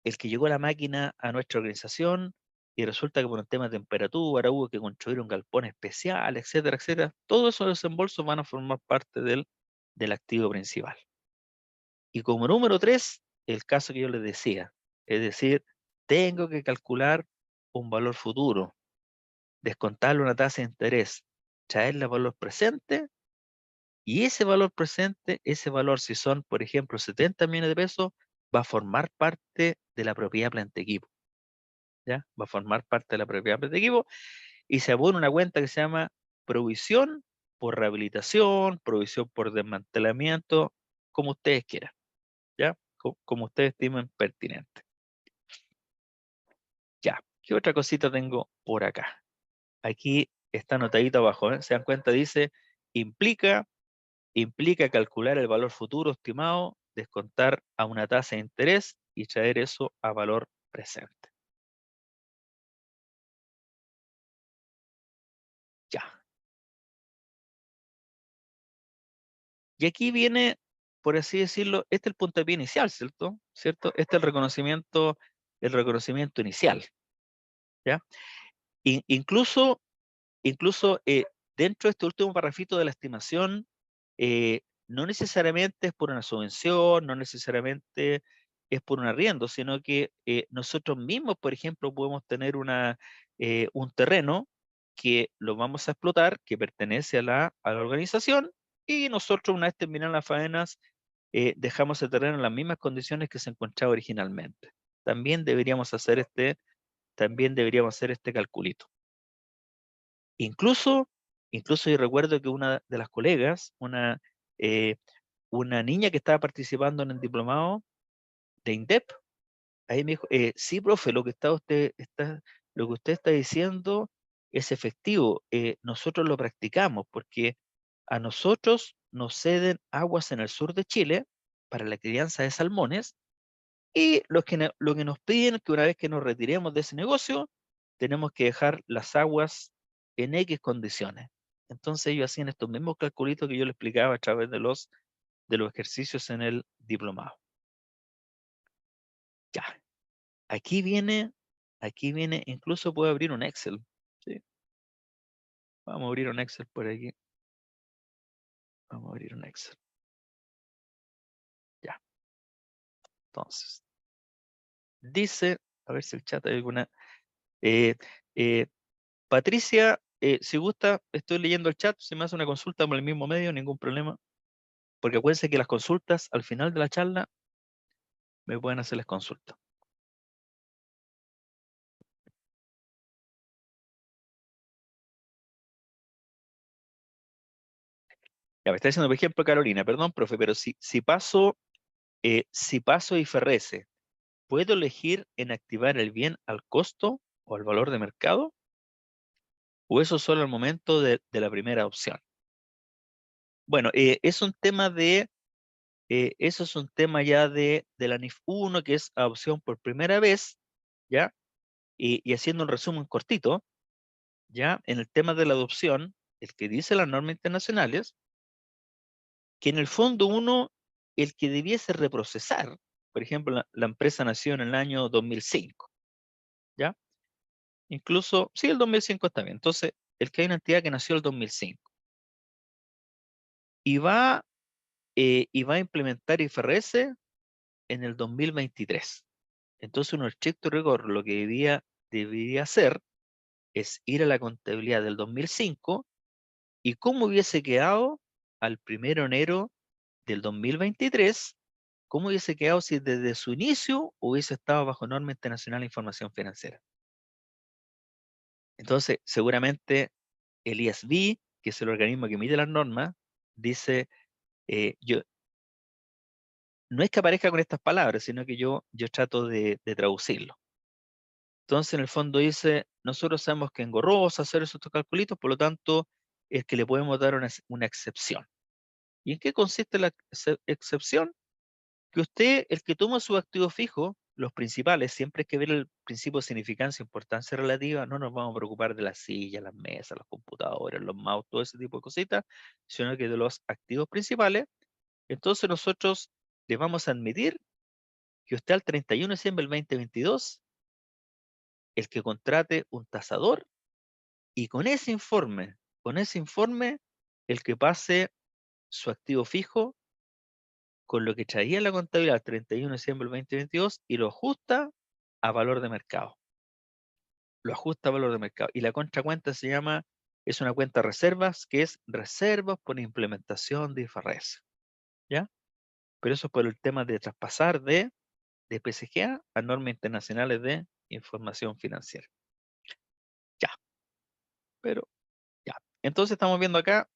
el que llegó la máquina a nuestra organización y resulta que por un tema de temperatura hubo que construir un galpón especial, etcétera, etcétera, todos esos desembolsos van a formar parte del activo principal. Y como número 3, el caso que yo les decía, es decir, tengo que calcular un valor futuro. descontarle una tasa de interés, traerle valor presente, y ese valor presente, ese valor, si son, por ejemplo, 70 millones de pesos, va a formar parte de la propiedad planta equipo. ¿Ya? Va a formar parte de la propiedad planta equipo y se abona una cuenta que se llama provisión por rehabilitación, provisión por desmantelamiento, como ustedes quieran, ¿ya? Como ustedes estimen pertinente. Ya, ¿qué otra cosita tengo por acá? Aquí está anotadito abajo, ¿eh? Se dan cuenta, dice, implica calcular el valor futuro estimado, descontar a una tasa de interés y traer eso a valor presente. Ya. Y aquí viene, por así decirlo, este es el puntapié inicial, ¿cierto? ¿Cierto? Este es el reconocimiento inicial, ¿ya? Incluso dentro de este último parrafito de la estimación, no necesariamente es por una subvención, no necesariamente es por un arriendo, sino que nosotros mismos, por ejemplo, podemos tener un terreno que lo vamos a explotar, que pertenece a la organización, y nosotros, una vez terminan las faenas, dejamos el terreno en las mismas condiciones que se encontraba originalmente. También deberíamos hacer este calculito. Incluso yo recuerdo que una de las colegas, eh, una niña que estaba participando en el diplomado de INDEP, ahí me dijo, sí, profe, lo que usted está diciendo es efectivo. Nosotros lo practicamos porque a nosotros nos ceden aguas en el sur de Chile para la crianza de salmones, y lo que nos piden es que una vez que nos retiremos de ese negocio, tenemos que dejar las aguas en X condiciones. Entonces ellos hacían estos mismos calculitos que yo les explicaba a través de los ejercicios en el diplomado. Ya, aquí viene, incluso puedo abrir un Excel. ¿Sí? Vamos a abrir un Excel por aquí. Vamos a abrir un Excel. Ya, entonces, dice, a ver si el chat hay alguna. eh, eh, Patricia, si gusta, estoy leyendo el chat, si me hace una consulta por el mismo medio, ningún problema, porque acuérdense que las consultas al final de la charla me pueden hacer las consultas. Ya me está diciendo, por ejemplo, Carolina, perdón, profe, pero si paso IFRS, ¿puedo elegir en activar el bien al costo o al valor de mercado? ¿O eso solo al momento de la primera opción? Bueno, es un tema eso es un tema ya de la NIF 1, que es adopción por primera vez, ¿ya? Y haciendo un resumen cortito, ¿ya? En el tema de la adopción, el que dice las normas internacionales, que en el fondo el que debiese reprocesar, por ejemplo, la empresa nació en el año 2005, ¿ya? Incluso, sí, el 2005 está bien. Entonces, el que hay una entidad que nació el 2005 y va a implementar IFRS en el 2023. Entonces, un estricto rigor, lo que debería hacer es ir a la contabilidad del 2005 y cómo hubiese quedado al 1 de enero del 2023, cómo hubiese quedado si desde su inicio hubiese estado bajo norma internacional de información financiera. Entonces, seguramente el ISB, que es el organismo que emite las normas, dice, no es que aparezca con estas palabras, sino que yo trato de traducirlo. Entonces, en el fondo dice, nosotros sabemos que engorroso hacer esos calculitos, por lo tanto, es que le podemos dar una excepción. ¿Y en qué consiste la excepción? Que usted, el que toma su activo fijo, los principales, siempre hay que ver el principio de significancia e importancia relativa, no nos vamos a preocupar de las sillas, las mesas, los computadores, los mouse, todo ese tipo de cositas, sino que de los activos principales. Entonces nosotros le vamos a admitir que usted al 31 de diciembre del 2022, el que contrate un tasador y con ese informe, el que pase su activo fijo con lo que traía la contabilidad el 31 de diciembre del 2022 y lo ajusta a valor de mercado. lo ajusta a valor de mercado. Y la contracuenta es una cuenta de reservas, que es reservas por implementación de IFRS, ¿ya? Pero eso es por el tema de traspasar de PSGA a normas internacionales de información financiera. Ya, pero ya. Entonces estamos viendo acá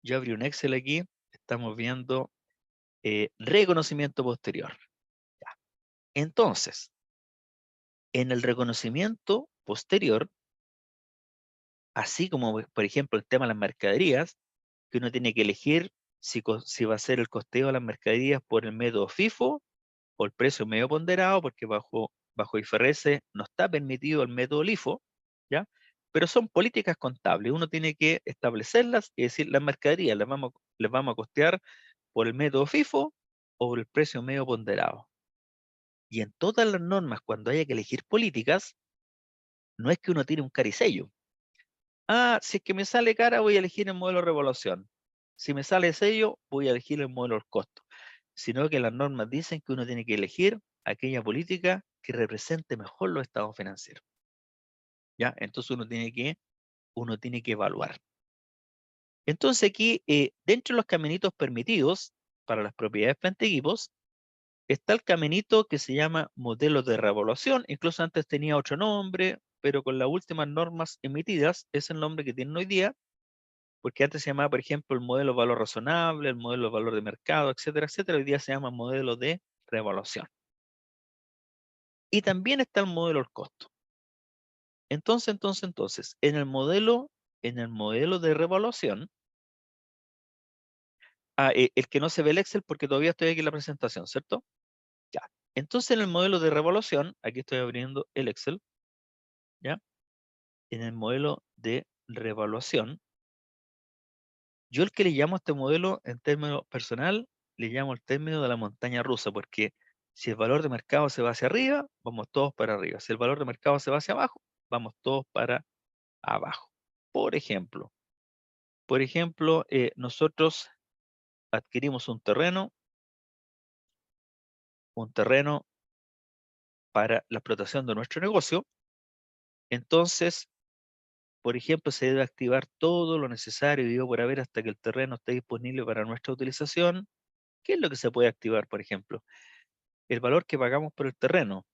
yo abrí un Excel aquí, estamos viendo reconocimiento posterior. Ya. Entonces, en el reconocimiento posterior, así como por ejemplo el tema de las mercaderías, que uno tiene que elegir si va a ser el costeo de las mercaderías por el método FIFO o el precio medio ponderado, porque bajo IFRS no está permitido el método LIFO, ¿ya? Pero son políticas contables, uno tiene que establecerlas y decir, las mercaderías les vamos a costear por el método FIFO o por el precio medio ponderado. Y en todas las normas, cuando haya que elegir políticas, no es que uno tire un caricello. Ah, si es que me sale cara, voy a elegir el modelo de revaluación. Si me sale sello, voy a elegir el modelo del costo. Sino que las normas dicen que uno tiene que elegir aquella política que represente mejor los estados financieros. ¿Ya? Entonces uno tiene que evaluar. Entonces aquí, dentro de los caminitos permitidos para las propiedades frente a equipos, está el caminito que se llama modelo de revaluación. Incluso antes tenía otro nombre, pero con las últimas normas emitidas es el nombre que tienen hoy día, porque antes se llamaba, por ejemplo, el modelo de valor razonable, el modelo de valor de mercado, etcétera, etcétera. Hoy día se llama modelo de revaluación. Y también está el modelo del costo. Entonces, en el modelo de revaluación, el que no se ve el Excel porque todavía estoy aquí en la presentación, ¿cierto? Ya. Entonces, en el modelo de revaluación, aquí estoy abriendo el Excel, ¿ya? En el modelo de revaluación, yo el que le llamo a este modelo en términos personal, le llamo el término de la montaña rusa, porque si el valor de mercado se va hacia arriba, vamos todos para arriba. Si el valor de mercado se va hacia abajo, vamos todos para abajo. Por ejemplo, nosotros adquirimos un terreno para la explotación de nuestro negocio. Entonces, por ejemplo, se debe activar todo lo necesario y por haber hasta que el terreno esté disponible para nuestra utilización. ¿Qué es lo que se puede activar, por ejemplo? El valor que pagamos por el terreno.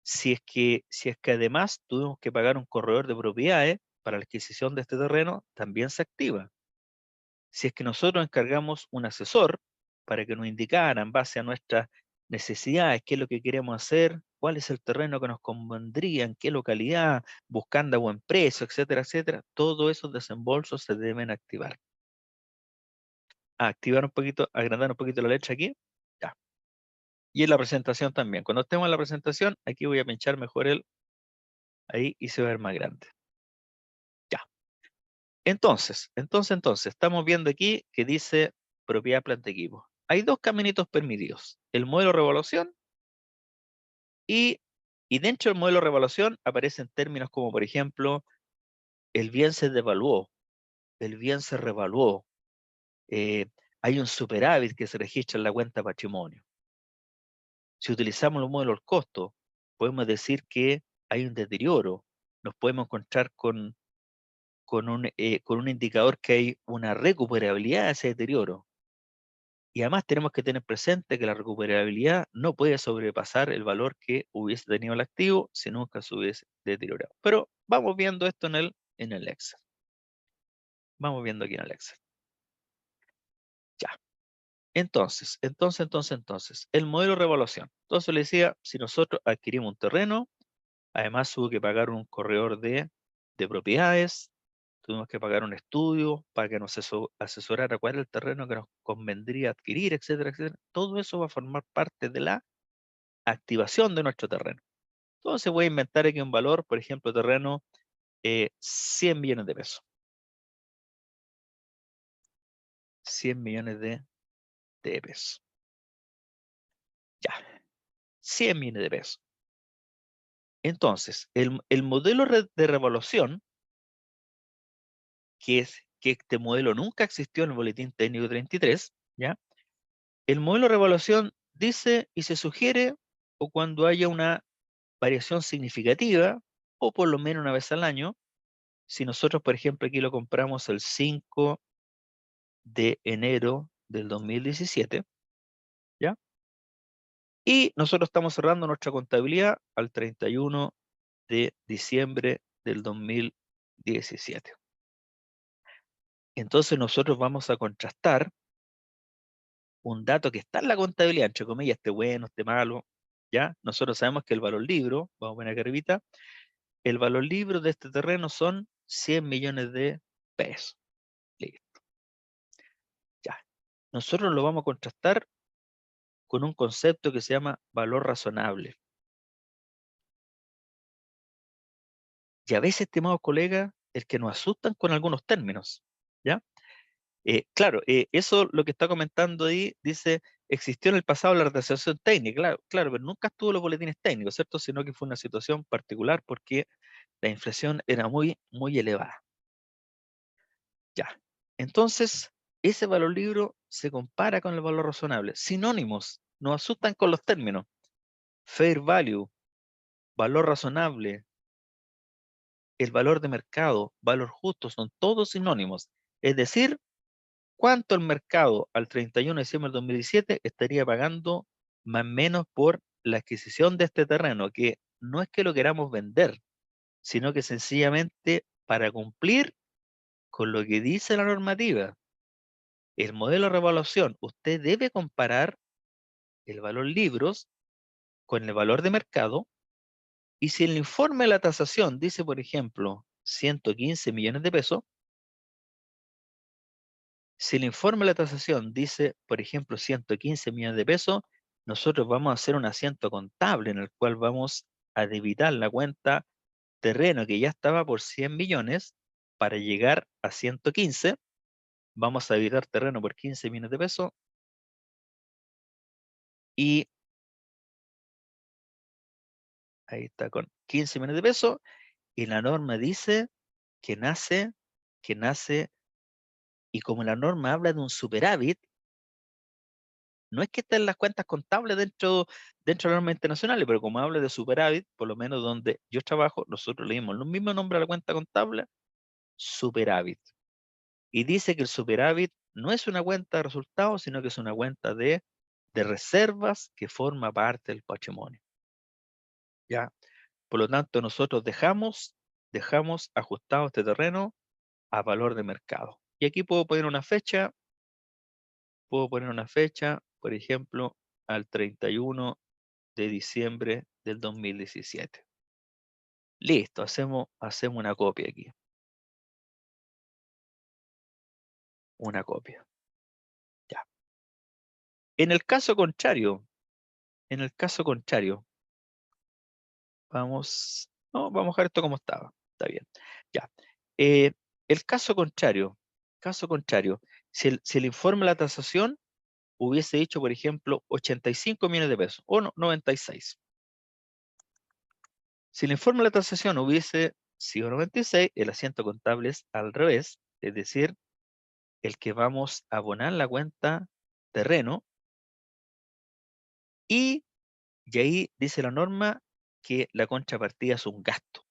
Si es que además tuvimos que pagar un corredor de propiedades para la adquisición de este terreno, también se activa. Si es que nosotros encargamos un asesor para que nos indicara en base a nuestras necesidades qué es lo que queremos hacer, cuál es el terreno que nos convendría, en qué localidad, buscando a buen precio, etcétera, etcétera, todos esos desembolsos se deben activar. Activar un poquito, agrandar un poquito la letra aquí. Ya. Y en la presentación también. Cuando estemos en la presentación, aquí voy a pinchar mejor ahí y se va a ver más grande. Ya. Entonces, estamos viendo aquí que dice propiedad planta equipo. Hay dos caminitos permitidos. El modelo de revaluación y dentro del modelo de revaluación aparecen términos como, por ejemplo, el bien se devaluó, el bien se revaluó, hay un superávit que se registra en la cuenta patrimonio. Si utilizamos los modelos del costo, podemos decir que hay un deterioro. Nos podemos encontrar con un indicador que hay una recuperabilidad de ese deterioro. Y además tenemos que tener presente que la recuperabilidad no puede sobrepasar el valor que hubiese tenido el activo si nunca se hubiese deteriorado. Pero vamos viendo esto en el Excel. Vamos viendo aquí en el Excel. Ya. Entonces, el modelo de revaluación. Entonces le decía, si nosotros adquirimos un terreno, además hubo que pagar un corredor de propiedades, tuvimos que pagar un estudio para que nos asesorara cuál era el terreno que nos convendría adquirir, etcétera, etcétera. Todo eso va a formar parte de la activación de nuestro terreno. Entonces voy a inventar aquí un valor, por ejemplo, terreno 100 millones de pesos. 100 millones de pesos. Ya, 100 millones de pesos. Entonces, el modelo de revaluación, que este modelo nunca existió en el Boletín Técnico 33, ¿ya? El modelo de revaluación dice y se sugiere o cuando haya una variación significativa, o por lo menos una vez al año, si nosotros, por ejemplo, aquí lo compramos el 5 de enero del 2017, ¿ya? Y nosotros estamos cerrando nuestra contabilidad al 31 de diciembre del 2017. Entonces nosotros vamos a contrastar un dato que está en la contabilidad, entre comillas, esté bueno, esté malo, ¿ya? Nosotros sabemos que el valor libro, vamos a poner acá arribita, el valor libro de este terreno son 100 millones de pesos. Listo. Ya. Nosotros lo vamos a contrastar con un concepto que se llama valor razonable. Y a veces, estimados colegas, el que nos asustan con algunos términos, ¿ya? Claro, eso lo que está comentando ahí, dice, existió en el pasado la retractación técnica, claro, claro, pero nunca estuvo los boletines técnicos, ¿cierto? Sino que fue una situación particular porque la inflación era muy, muy elevada. Ya. Entonces, ese valor libro se compara con el valor razonable. Sinónimos, nos asustan con los términos. Fair value, valor razonable, el valor de mercado, valor justo, son todos sinónimos. Es decir, ¿cuánto el mercado al 31 de diciembre del 2017 estaría pagando más o menos por la adquisición de este terreno? Que no es que lo queramos vender, sino que sencillamente para cumplir con lo que dice la normativa. El modelo de revaluación, usted debe comparar el valor libros con el valor de mercado, y si el informe de la tasación dice, por ejemplo, 115 millones de pesos, si el informe de la tasación dice, por ejemplo, 115 millones de pesos, nosotros vamos a hacer un asiento contable en el cual vamos a debitar la cuenta terreno que ya estaba por 100 millones para llegar a 115. Vamos a debitar terreno por 15 millones de pesos y ahí está con 15 millones de pesos, y la norma dice que nace, y como la norma habla de un superávit, no es que estén las cuentas contables dentro de las normas internacionales, pero como habla de superávit, por lo menos donde yo trabajo, nosotros le dimos el mismo nombre a la cuenta contable, superávit. Y dice que el superávit no es una cuenta de resultados, sino que es una cuenta de reservas que forma parte del patrimonio. ¿Ya? Por lo tanto, nosotros dejamos ajustado este terreno a valor de mercado. Y aquí puedo poner una fecha, por ejemplo, al 31 de diciembre del 2017. Listo, hacemos una copia aquí. Una copia. Ya. En el caso contrario, no, vamos a dejar esto como estaba. Está bien. Ya. El caso contrario, si el informe de la tasación hubiese dicho, por ejemplo, 85 millones de pesos, o no, 96. Si el informe de la tasación hubiese sido 96, el asiento contable es al revés, es decir, el que vamos a abonar la cuenta terreno, y ahí dice la norma que la contrapartida es un gasto,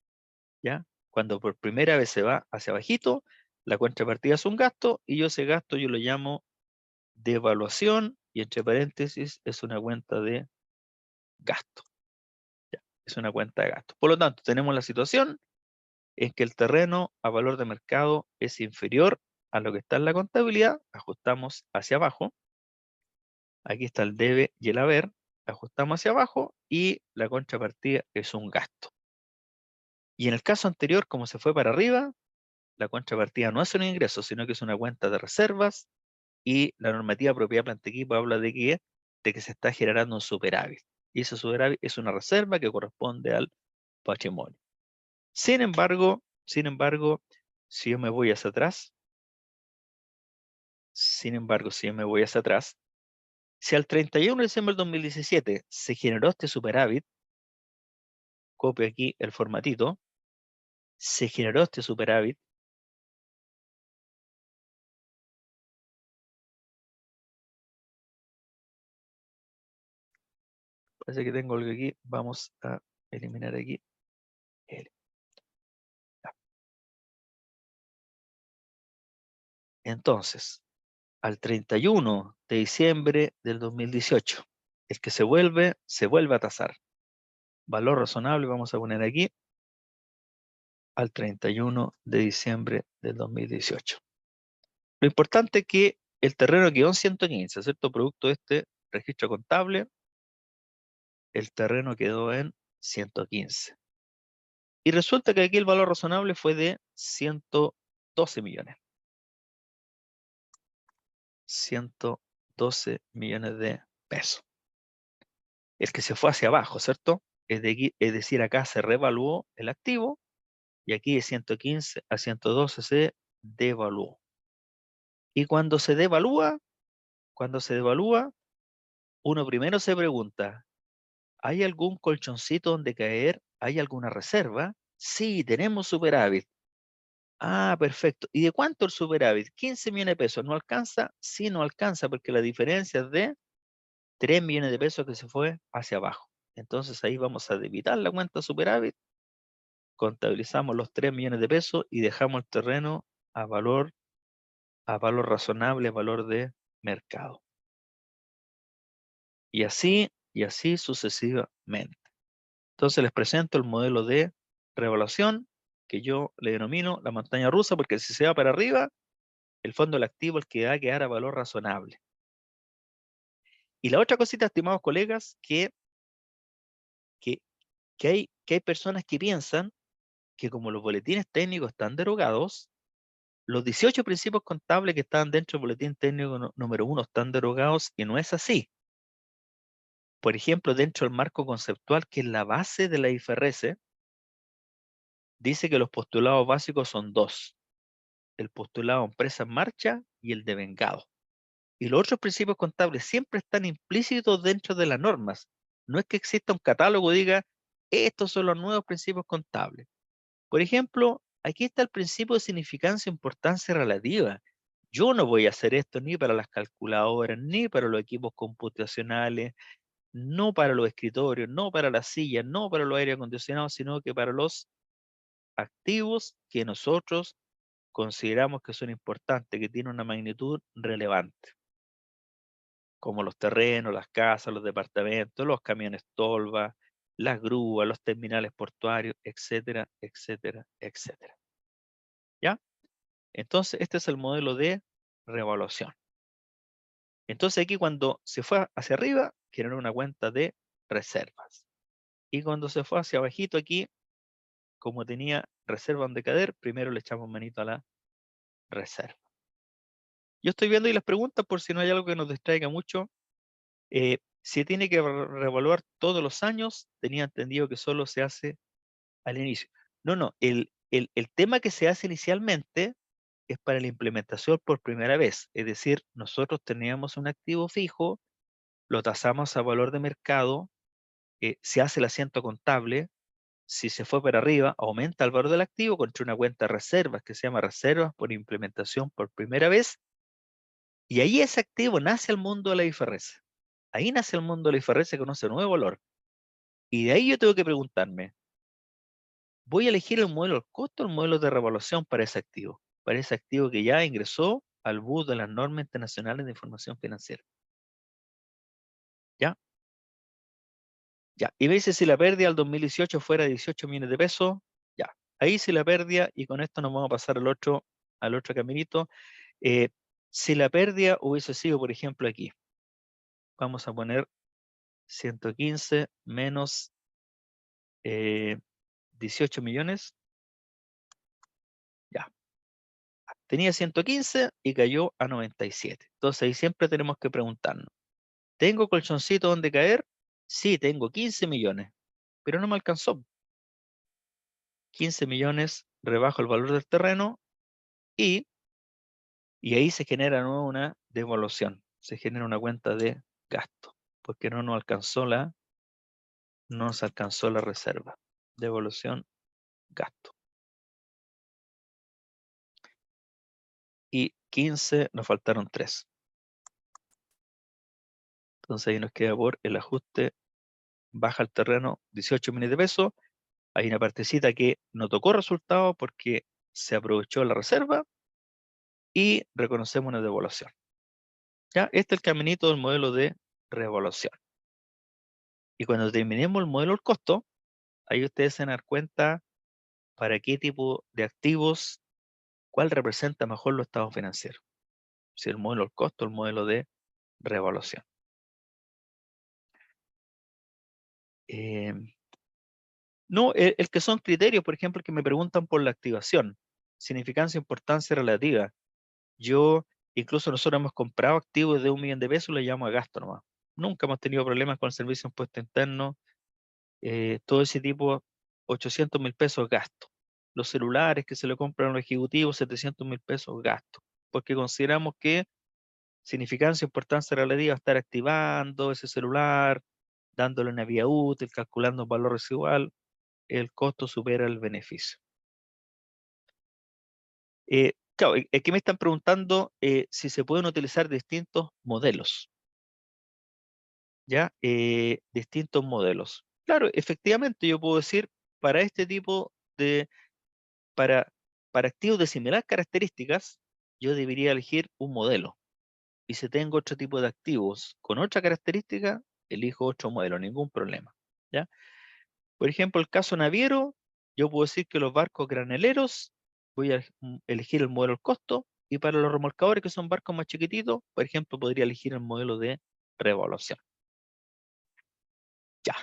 ¿ya? Cuando por primera vez se va hacia abajito, la contrapartida es un gasto, y ese gasto yo lo llamo devaluación, y entre paréntesis es una cuenta de gasto, ¿ya? Es una cuenta de gasto. Por lo tanto, tenemos la situación en que el terreno a valor de mercado es inferior a lo que está en la contabilidad, ajustamos hacia abajo. Aquí está el debe y el haber, ajustamos hacia abajo, y la contrapartida es un gasto. Y en el caso anterior, como se fue para arriba, la contrapartida no es un ingreso, sino que es una cuenta de reservas, y la normativa propiedad planta equipo habla de que se está generando un superávit. Y ese superávit es una reserva que corresponde al patrimonio. Sin embargo, si yo me voy hacia atrás, si al 31 de diciembre del 2017 se generó este superávit, copio aquí el formatito, se generó este superávit, parece que tengo algo aquí, vamos a eliminar aquí. Entonces, al 31 de diciembre del 2018, el que se vuelve a tasar. Valor razonable, vamos a poner aquí, al 31 de diciembre del 2018. Lo importante es que el terreno quedó en 115, ¿cierto? Producto de este registro contable, el terreno quedó en 115. Y resulta que aquí el valor razonable fue de 112 millones. 112 millones de pesos. El que se fue hacia abajo, ¿cierto? Es decir, acá se revaluó el activo y aquí de 115 a 112 se devaluó. Y cuando se devalúa, uno primero se pregunta, ¿hay algún colchoncito donde caer? ¿Hay alguna reserva? Sí, tenemos superávit. Ah, perfecto. ¿Y de cuánto el superávit? 15 millones de pesos. ¿No alcanza? Sí, no alcanza porque la diferencia es de 3 millones de pesos que se fue hacia abajo. Entonces ahí vamos a debitar la cuenta superávit, contabilizamos los 3 millones de pesos y dejamos el terreno a valor razonable, valor de mercado. Y así sucesivamente. Entonces les presento el modelo de revaluación que yo le denomino la montaña rusa, porque si se va para arriba, el fondo del activo es el que va a quedar a valor razonable. Y la otra cosita, estimados colegas, que hay personas que piensan que como los boletines técnicos están derogados, los 18 principios contables que estaban dentro del boletín técnico número 1 están derogados y no es así. Por ejemplo, dentro del marco conceptual, que es la base de la IFRS, dice que los postulados básicos son dos: el postulado empresa en marcha y el devengado. Y los otros principios contables siempre están implícitos dentro de las normas. No es que exista un catálogo que diga, estos son los nuevos principios contables. Por ejemplo, aquí está el principio de significancia e importancia relativa. Yo no voy a hacer esto ni para las calculadoras, ni para los equipos computacionales, no para los escritorios, no para las sillas, no para los aire acondicionados, sino que para los activos que nosotros consideramos que son importantes, que tienen una magnitud relevante, como los terrenos, las casas, los departamentos, los camiones tolva, las grúas, los terminales portuarios, etcétera, etcétera, etcétera. ¿Ya? Entonces, este es el modelo de revaluación. Entonces aquí cuando se fue hacia arriba, generó una cuenta de reservas. Y cuando se fue hacia abajito aquí, como tenía reserva donde caer, primero le echamos manito a la reserva. Yo estoy viendo ahí las preguntas por si no hay algo que nos distraiga mucho. Si tiene que revaluar todos los años, tenía entendido que solo se hace al inicio. No, el tema que se hace inicialmente es para la implementación por primera vez. Es decir, nosotros teníamos un activo fijo, lo tasamos a valor de mercado, se hace el asiento contable, si se fue para arriba, aumenta el valor del activo contra una cuenta de reservas que se llama reservas por implementación por primera vez, y ahí ese activo nace al mundo de la IFRS. Ahí nace el mundo de la IFRS con ese nuevo valor. Y de ahí yo tengo que preguntarme, ¿voy a elegir el modelo del costo o el modelo de revaluación para ese activo? Para ese activo que ya ingresó al BUS de las normas internacionales de información financiera. ¿Ya? Ya. Y me dice si la pérdida al 2018 fuera 18 millones de pesos, ya. Ahí sí la pérdida, y con esto nos vamos a pasar al otro caminito. Si la pérdida hubiese sido, por ejemplo, aquí, vamos a poner 115 menos 18 millones, ya. Tenía 115 y cayó a 97. Entonces ahí siempre tenemos que preguntarnos, ¿tengo colchoncito donde caer? Sí, tengo 15 millones, pero no me alcanzó. 15 millones, rebajo el valor del terreno y ahí se genera ¿no? una devaluación, se genera una cuenta de gasto, porque no nos alcanzó la reserva. Devaluación, gasto. Y 15, nos faltaron 3. Entonces ahí nos queda por el ajuste baja el terreno 18 millones de pesos, hay una partecita que no tocó resultado porque se aprovechó la reserva y reconocemos una devaluación. ¿Ya? Este es el caminito del modelo de revaluación. Y cuando terminemos el modelo del costo, ahí ustedes se van a dar cuenta para qué tipo de activos, cuál representa mejor los estados financieros. Si el modelo del costo o el modelo de revaluación. No, el que son criterios, por ejemplo, que me preguntan por la activación, significancia, importancia relativa. Incluso nosotros hemos comprado activos de 1 millón de pesos, le llamo a gasto nomás. Nunca hemos tenido problemas con el servicio de impuesto interno, todo ese tipo, 800.000 pesos gasto. Los celulares que se le compran a los ejecutivos, 700.000 pesos gasto, porque consideramos que significancia, importancia relativa, estar activando ese celular, dándole una vía útil, calculando un valor residual, el costo supera el beneficio. Claro, aquí me están preguntando si se pueden utilizar distintos modelos. ¿Ya? Distintos modelos. Claro, efectivamente yo puedo decir, para este tipo de, para activos de similar características, yo debería elegir un modelo. Y si tengo otro tipo de activos con otra característica, elijo otro modelo, ningún problema. ¿Ya? Por ejemplo, el caso naviero, yo puedo decir que los barcos graneleros, voy a elegir el modelo del costo, y para los remolcadores, que son barcos más chiquititos, por ejemplo, podría elegir el modelo de revaluación. Ya.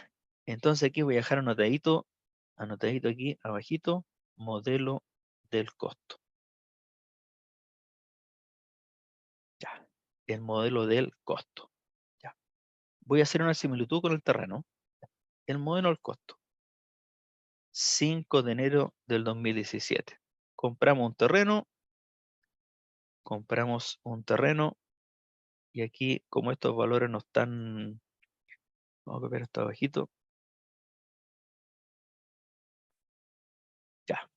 Entonces aquí voy a dejar anotadito aquí abajito, modelo del costo. Ya. El modelo del costo. Ya. Voy a hacer una similitud con el terreno. El modelo del costo. 5 de enero del 2017. Compramos un terreno y aquí, como estos valores no están, vamos a copiar esto abajito. Ya.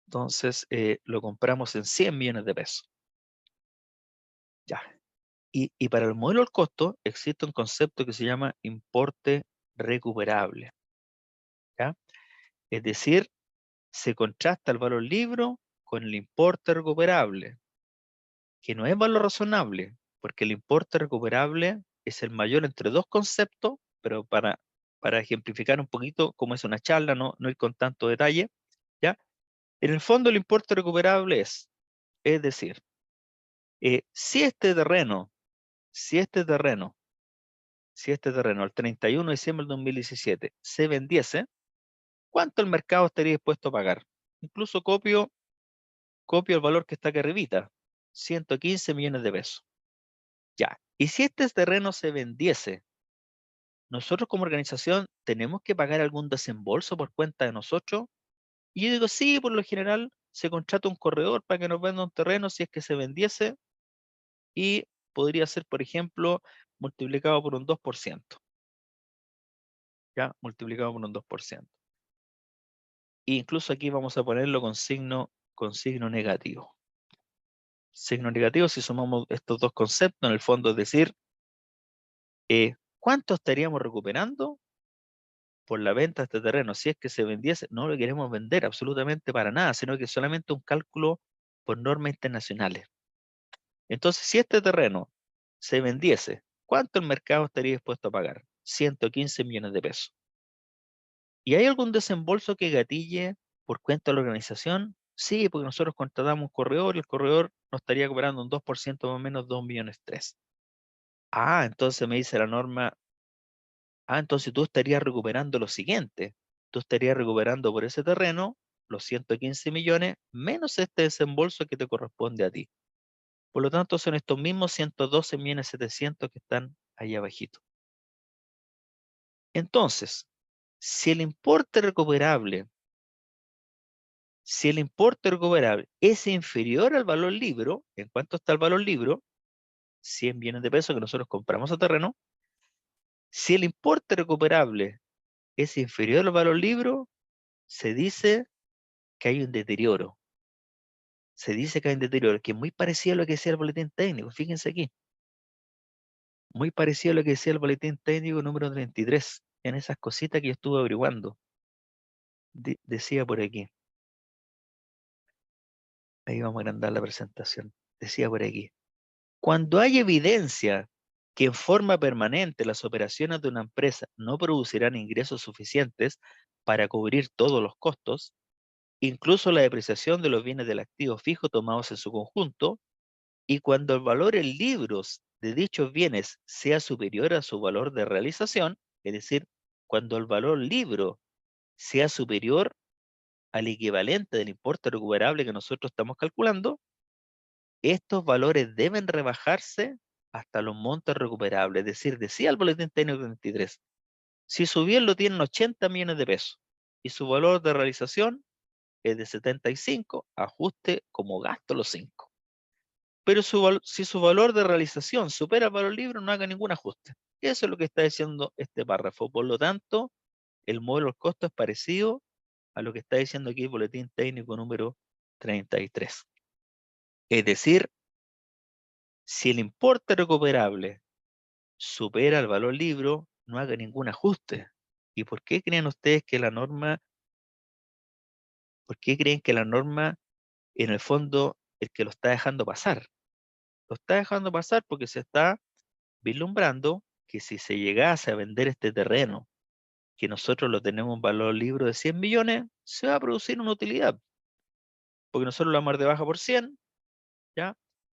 Entonces, lo compramos en 100 millones de pesos. Ya. Y para el modelo del costo existe un concepto que se llama importe recuperable. ¿Ya? Es decir, se contrasta el valor libro con el importe recuperable, que no es valor razonable, porque el importe recuperable es el mayor entre dos conceptos, pero para ejemplificar un poquito cómo es una charla, no ir con tanto detalle, ¿ya? En el fondo el importe recuperable es decir, si este terreno al 31 de diciembre del 2017 se vendiese, ¿cuánto el mercado estaría dispuesto a pagar? Incluso copio el valor que está aquí arribita, 115 millones de pesos. Ya, y si este terreno se vendiese, nosotros como organización tenemos que pagar algún desembolso por cuenta de nosotros. Y yo digo, sí, por lo general se contrata un corredor para que nos venda un terreno si es que se vendiese, y podría ser, por ejemplo, multiplicado por un 2%. ¿Ya? Multiplicado por un 2%. E incluso aquí vamos a ponerlo con signo negativo. Signo negativo, si sumamos estos dos conceptos, en el fondo es decir, ¿cuánto estaríamos recuperando por la venta de este terreno? Si es que se vendiese, no lo queremos vender absolutamente para nada, sino que solamente un cálculo por normas internacionales. Entonces, si este terreno se vendiese, ¿cuánto el mercado estaría dispuesto a pagar? 115 millones de pesos. ¿Y hay algún desembolso que gatille por cuenta de la organización? Sí, porque nosotros contratamos un corredor y el corredor nos estaría cobrando un 2% más o menos, 2 millones 3. Entonces me dice la norma, entonces tú estarías recuperando lo siguiente. Tú estarías recuperando por ese terreno los 115 millones menos este desembolso que te corresponde a ti. Por lo tanto, son estos mismos 112 millones 700 que están ahí abajito. Entonces, si el importe recuperable es inferior al valor libro, ¿en cuánto está el valor libro? 100 millones de pesos que nosotros compramos a terreno. Si el importe recuperable es inferior al valor libro, se dice que hay un deterioro. Que es muy parecido a lo que decía el boletín técnico. Fíjense aquí. Muy parecido a lo que decía el boletín técnico número 33. en esas cositas que yo estuve averiguando. Decía por aquí. Ahí vamos a agrandar la presentación. Decía por aquí. Cuando hay evidencia que en forma permanente las operaciones de una empresa no producirán ingresos suficientes para cubrir todos los costos, incluso la depreciación de los bienes del activo fijo tomados en su conjunto, y cuando el valor en libros de dichos bienes sea superior a su valor de realización, es decir, cuando el valor libro sea superior al equivalente del importe recuperable que nosotros estamos calculando, estos valores deben rebajarse hasta los montos recuperables. Es decir, decía el boletín técnico 23, si su bien lo tienen 80 millones de pesos y su valor de realización es de 75, ajuste como gasto los 5. Pero si su valor de realización supera el valor libre, no haga ningún ajuste. Eso es lo que está diciendo este párrafo. Por lo tanto, el modelo del costo es parecido a lo que está diciendo aquí el boletín técnico número 33. Es decir, si el importe recuperable supera el valor libro, no haga ningún ajuste. ¿Y por qué creen ustedes que la norma, por qué creen que la norma, en el fondo, el que lo está dejando pasar? Lo está dejando pasar porque se está vislumbrando que si se llegase a vender este terreno, que nosotros lo tenemos un valor libro de 100 millones, se va a producir una utilidad. Porque nosotros lo vamos a dar de baja por 100, ¿ya?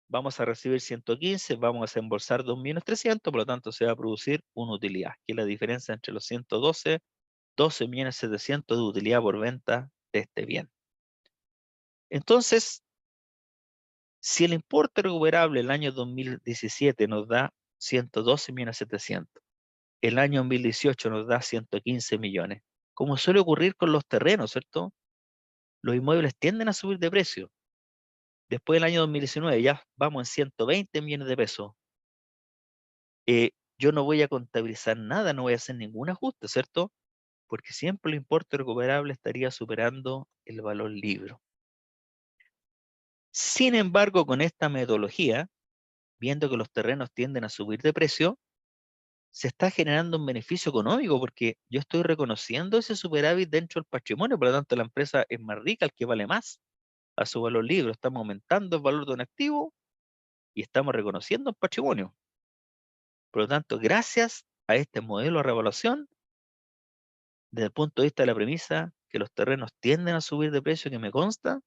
Vamos a recibir 115, vamos a desembolsar 2.300.000, por lo tanto se va a producir una utilidad, que es la diferencia entre los 112, 12.700.000 de utilidad por venta de este bien. Entonces, si el importe recuperable el año 2017 nos da 112.700.000, el año 2018 nos da 115 millones, como suele ocurrir con los terrenos, ¿cierto? Los inmuebles tienden a subir de precio. Después del año 2019 ya vamos en 120 millones de pesos. Yo no voy a contabilizar nada, no voy a hacer ningún ajuste, ¿cierto? Porque siempre el importe recuperable estaría superando el valor libro. Sin embargo, con esta metodología, viendo que los terrenos tienden a subir de precio, se está generando un beneficio económico porque yo estoy reconociendo ese superávit dentro del patrimonio, por lo tanto la empresa es más rica, el que vale más a su valor libro. Estamos aumentando el valor de un activo y estamos reconociendo el patrimonio. Por lo tanto, gracias a este modelo de revaluación, desde el punto de vista de la premisa que los terrenos tienden a subir de precio, que me consta,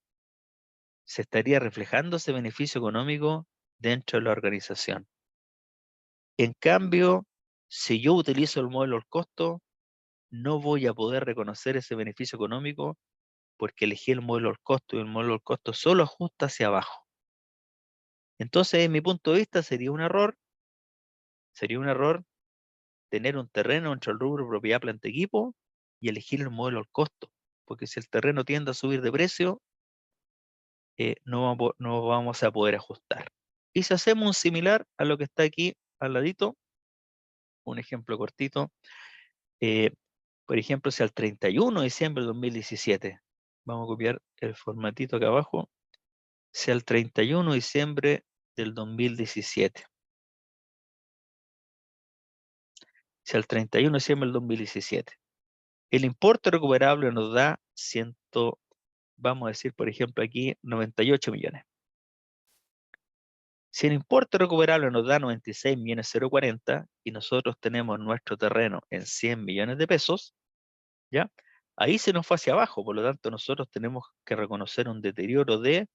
se estaría reflejando ese beneficio económico dentro de la organización. En cambio, si yo utilizo el modelo del costo, no voy a poder reconocer ese beneficio económico porque elegí el modelo del costo y el modelo del costo solo ajusta hacia abajo. Entonces, desde mi punto de vista, sería un error tener un terreno entre el rubro propiedad, planta, equipo y elegir el modelo del costo, porque si el terreno tiende a subir de precio, no vamos a poder ajustar. Y si hacemos un similar a lo que está aquí al ladito, un ejemplo cortito, por ejemplo, si al 31 de diciembre de 2017, vamos a copiar el formatito acá abajo, si al 31 de diciembre del 2017, si al 31 de diciembre del 2017, el importe recuperable nos da vamos a decir, por ejemplo, aquí 98 millones. Si el importe recuperable nos da 96.040.000 y nosotros tenemos nuestro terreno en 100 millones de pesos, ¿ya? Ahí se nos fue hacia abajo, por lo tanto nosotros tenemos que reconocer un deterioro de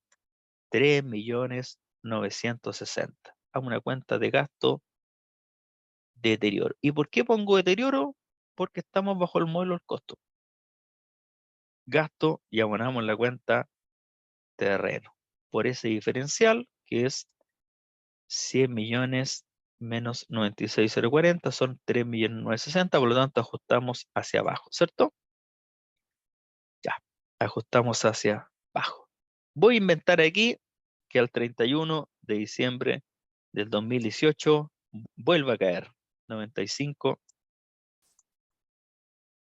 3.960.000. Hago una cuenta de gasto deterioro. ¿Y por qué pongo deterioro? Porque estamos bajo el modelo del costo. Gasto y abonamos la cuenta terreno. Por ese diferencial que es 100 millones menos 96.040 son 3.960.000, por lo tanto ajustamos hacia abajo, ¿cierto? Ya, ajustamos hacia abajo. Voy a inventar aquí que al 31 de diciembre del 2018 vuelva a caer 95.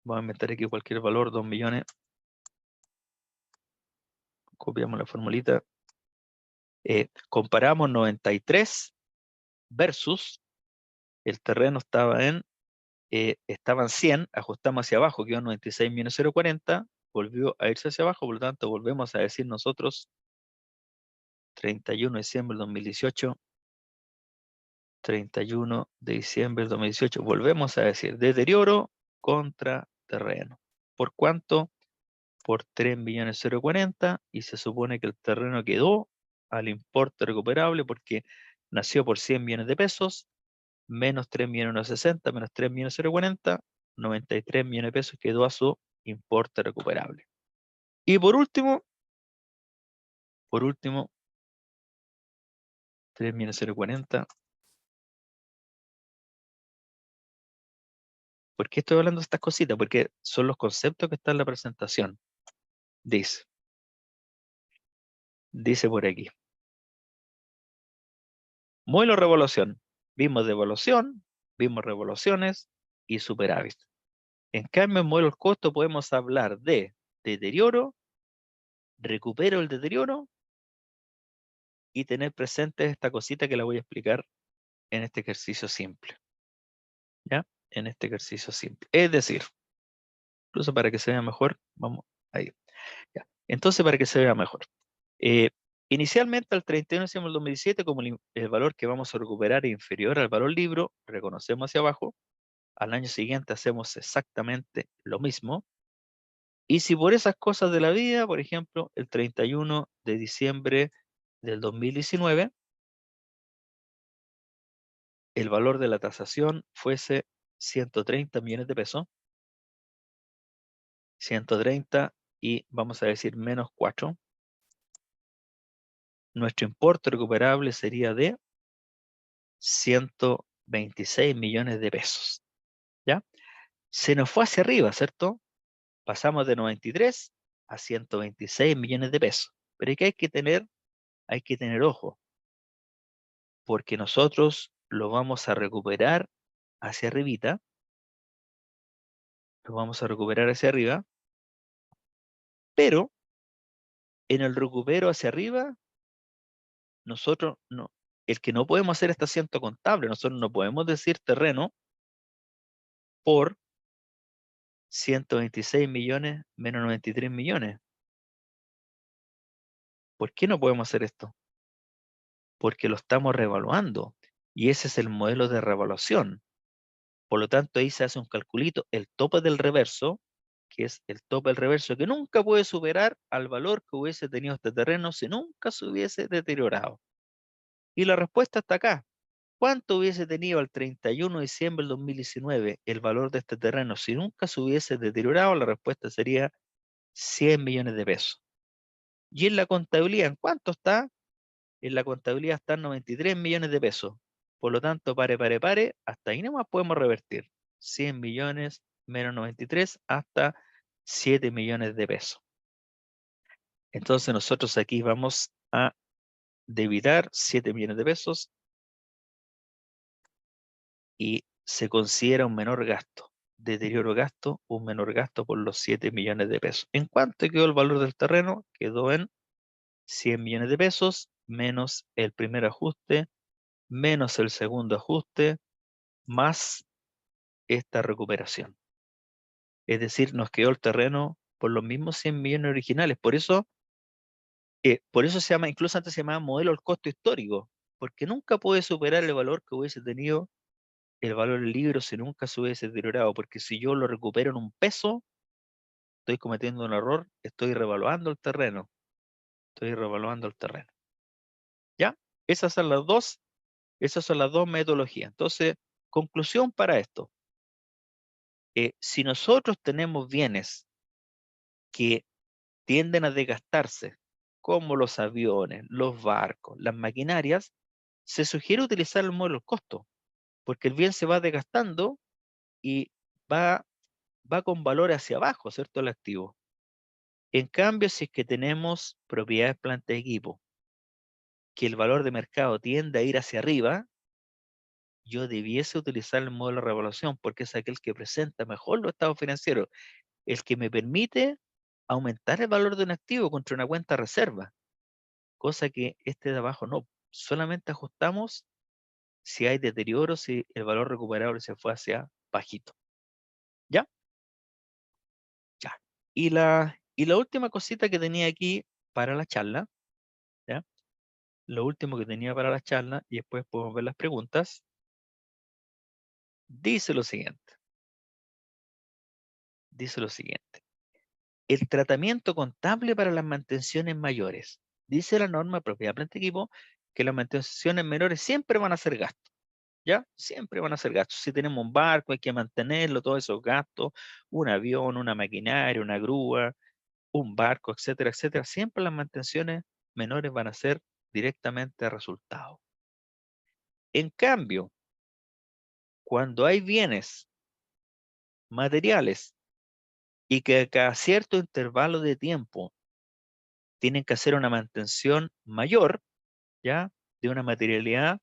Voy a inventar aquí cualquier valor, 2 millones. Copiamos la formulita. Comparamos 93 versus el terreno estaba en estaban 100, ajustamos hacia abajo, quedó 96.040, volvió a irse hacia abajo, por lo tanto volvemos a decir nosotros 31 de diciembre del 2018, 31 de diciembre del 2018, volvemos a decir deterioro contra terreno. ¿Por cuánto? Por 3.040.040, y se supone que el terreno quedó al importe recuperable porque nació por 100 millones de pesos, menos 3.060.000, menos 3.040.040, 93 millones de pesos quedó a su importe recuperable. Y por último, 3.040. ¿Por qué estoy hablando de estas cositas? Porque son los conceptos que están en la presentación. Dice por aquí. Modelo de revolución. Vimos devolución, vimos revoluciones y superávit. En cambio, en modelo de costo podemos hablar de deterioro, recupero el deterioro y tener presente esta cosita que la voy a explicar en este ejercicio simple. ¿Ya? En este ejercicio simple. Es decir, incluso para que se vea mejor, vamos ahí. ¿Ya? Entonces, para que se vea mejor. Inicialmente, al 31 de diciembre del 2017, como el valor que vamos a recuperar es inferior al valor libro, reconocemos hacia abajo. Al año siguiente hacemos exactamente lo mismo. Y si por esas cosas de la vida, por ejemplo, el 31 de diciembre del 2019, el valor de la tasación fuese 130 millones de pesos, 130 y vamos a decir menos 4, nuestro importe recuperable sería de 126 millones de pesos. ¿Ya? Se nos fue hacia arriba, ¿cierto? Pasamos de 93 a 126 millones de pesos. Pero hay que tener ojo, porque nosotros lo vamos a recuperar hacia arribita, lo vamos a recuperar hacia arriba, pero en el recupero hacia arriba, nosotros no, el que no podemos hacer este asiento contable, nosotros no podemos decir terreno por 126 millones menos 93 millones. ¿Por qué no podemos hacer esto? Porque lo estamos revaluando y ese es el modelo de revaluación. Por lo tanto, ahí se hace un calculito, el tope del reverso, que es el tope del reverso, que nunca puede superar al valor que hubiese tenido este terreno si nunca se hubiese deteriorado. Y la respuesta está acá. ¿Cuánto hubiese tenido al 31 de diciembre del 2019 el valor de este terreno si nunca se hubiese deteriorado? La respuesta sería 100 millones de pesos. Y en la contabilidad, ¿en cuánto está? En la contabilidad están 93 millones de pesos. Por lo tanto, pare, hasta ahí nomás podemos revertir. 100 millones menos 93 hasta 7 millones de pesos. Entonces nosotros aquí vamos a debitar 7 millones de pesos y se considera un menor gasto. Deterioro gasto, un menor gasto por los 7 millones de pesos. ¿En cuánto quedó el valor del terreno? Quedó en 100 millones de pesos menos el primer ajuste, menos el segundo ajuste, más esta recuperación. Es decir, nos quedó el terreno por los mismos 100 millones originales. Por eso se llama, incluso antes se llamaba modelo del costo histórico, porque nunca puede superar el valor que hubiese tenido el valor del libro si nunca se hubiese deteriorado, porque si yo lo recupero en un peso, estoy cometiendo un error, estoy revaluando el terreno. ¿Ya? Esas son las dos metodologías. Entonces, conclusión para esto. Si nosotros tenemos bienes que tienden a desgastarse, como los aviones, los barcos, las maquinarias, se sugiere utilizar el modelo del costo, porque el bien se va desgastando y va con valor hacia abajo, ¿cierto? El activo. En cambio, si es que tenemos propiedades, planta y equipo, que el valor de mercado tiende a ir hacia arriba, yo debiese utilizar el modelo de revaluación, porque es aquel que presenta mejor los estados financieros, el que me permite aumentar el valor de un activo contra una cuenta reserva, cosa que este de abajo no. Solamente ajustamos si hay deterioro, si el valor recuperable se fue hacia bajito. ¿Ya? Ya. Y la última cosita que tenía aquí para la charla, ¿ya? Lo último que tenía para la charla, y después podemos ver las preguntas, dice lo siguiente. Dice lo siguiente. El tratamiento contable para las mantenciones mayores. Dice la norma de propiedad planta equipo que las mantenciones menores siempre van a ser gastos. ¿Ya? Siempre van a ser gastos. Si tenemos un barco, hay que mantenerlo, todos esos gastos, un avión, una maquinaria, una grúa, un barco, etcétera, etcétera. Siempre las mantenciones menores van a ser directamente resultado. En cambio, cuando hay bienes materiales y que a cada cierto intervalo de tiempo tienen que hacer una mantención mayor, ¿ya? De una materialidad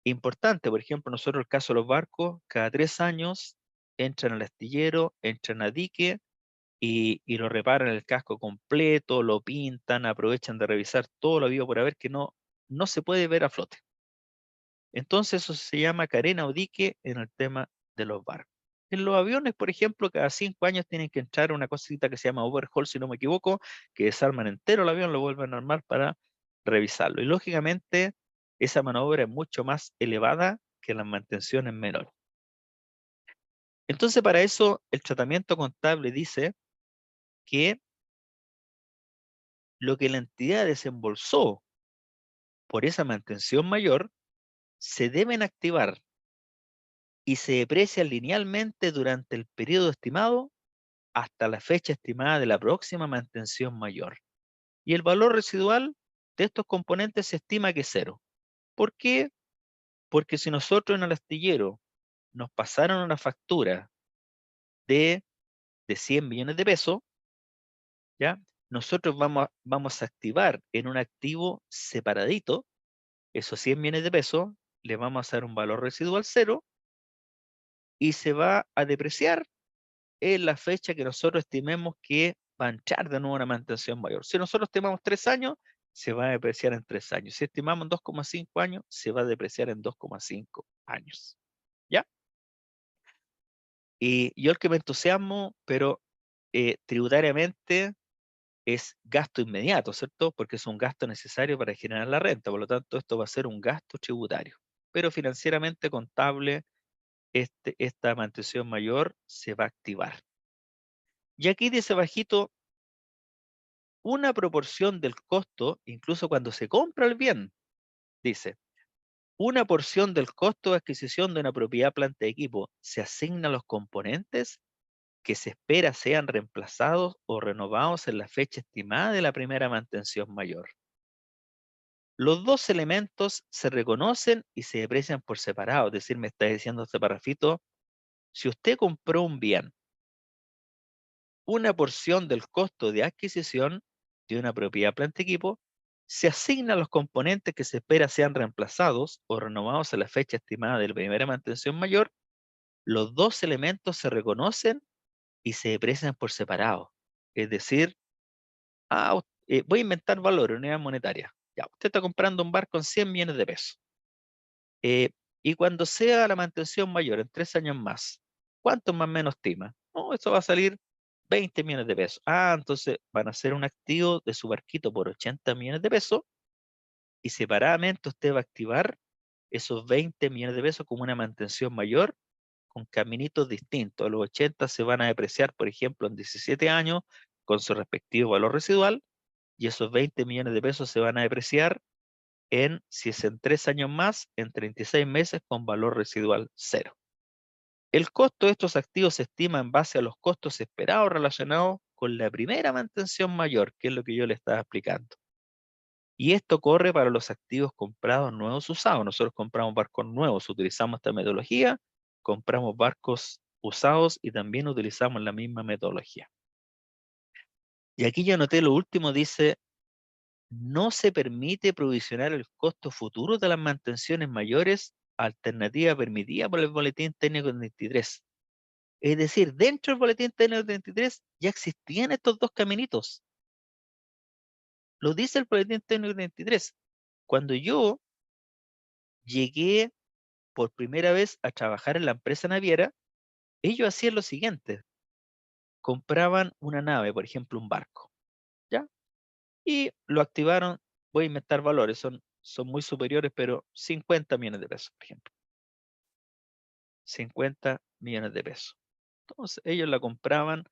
importante. Por ejemplo, nosotros el caso de los barcos, cada 3 años entran al astillero, entran a dique y lo reparan el casco completo, lo pintan, aprovechan de revisar todo lo habido por haber que no se puede ver a flote. Entonces eso se llama carena o dique en el tema de los barcos. En los aviones, por ejemplo, cada 5 años tienen que entrar una cosita que se llama overhaul, si no me equivoco, que desarman entero el avión, lo vuelven a armar para revisarlo. Y lógicamente esa mano de obra es mucho más elevada que las mantenciones menores. Entonces para eso el tratamiento contable dice que lo que la entidad desembolsó por esa mantención mayor se deben activar y se deprecian linealmente durante el periodo estimado hasta la fecha estimada de la próxima mantención mayor. Y el valor residual de estos componentes se estima que es cero. ¿Por qué? Porque si nosotros en el astillero nos pasaron una factura de 100 millones de pesos, ¿ya? Nosotros vamos a activar en un activo separadito esos 100 millones de pesos, le vamos a dar un valor residual cero y se va a depreciar en la fecha que nosotros estimemos que va a entrar de nuevo una mantención mayor. Si nosotros estimamos 3 años, se va a depreciar en 3 años. Si estimamos 2,5 años, se va a depreciar en 2,5 años. ¿Ya? Y yo el que me entusiasmo, pero tributariamente es gasto inmediato, ¿cierto? Porque es un gasto necesario para generar la renta. Por lo tanto, esto va a ser un gasto tributario. Pero financieramente contable, esta mantención mayor se va a activar. Y aquí dice bajito, una proporción del costo, incluso cuando se compra el bien, dice, una porción del costo de adquisición de una propiedad, planta de equipo se asigna a los componentes que se espera sean reemplazados o renovados en la fecha estimada de la primera mantención mayor. Los dos elementos se reconocen y se deprecian por separado. Es decir, me está diciendo este parrafito, si usted compró un bien, una porción del costo de adquisición de una propiedad, planta equipo se asigna a los componentes que se espera sean reemplazados o renovados a la fecha estimada de la primera mantención mayor. Los dos elementos se reconocen y se deprecian por separado. Es decir, voy a inventar valores, unidades monetarias. Ya, usted está comprando un barco en 100 millones de pesos. Y cuando sea la mantención mayor, en 3 años más, ¿cuánto más o menos estima? No, eso va a salir 20 millones de pesos. Entonces van a hacer un activo de su barquito por 80 millones de pesos y separadamente usted va a activar esos 20 millones de pesos como una mantención mayor con caminitos distintos. Los 80 se van a depreciar, por ejemplo, en 17 años con su respectivo valor residual y esos 20 millones de pesos se van a depreciar si es en 3 años más, en 36 meses con valor residual cero. El costo de estos activos se estima en base a los costos esperados relacionados con la primera mantención mayor, que es lo que yo le estaba explicando. Y esto corre para los activos comprados nuevos usados. Nosotros compramos barcos nuevos, utilizamos esta metodología, compramos barcos usados y también utilizamos la misma metodología. Y aquí yo anoté lo último, dice, no se permite provisionar el costo futuro de las mantenciones mayores, alternativa permitida por el Boletín Técnico 23. Es decir, dentro del Boletín Técnico 23 ya existían estos dos caminitos. Lo dice el Boletín Técnico 23. Cuando yo llegué por primera vez a trabajar en la empresa naviera, ellos hacían lo siguiente, compraban una nave, por ejemplo, un barco, ¿ya? Y lo activaron, voy a inventar valores, son muy superiores, pero 50 millones de pesos, por ejemplo. 50 millones de pesos. Entonces, ellos la compraban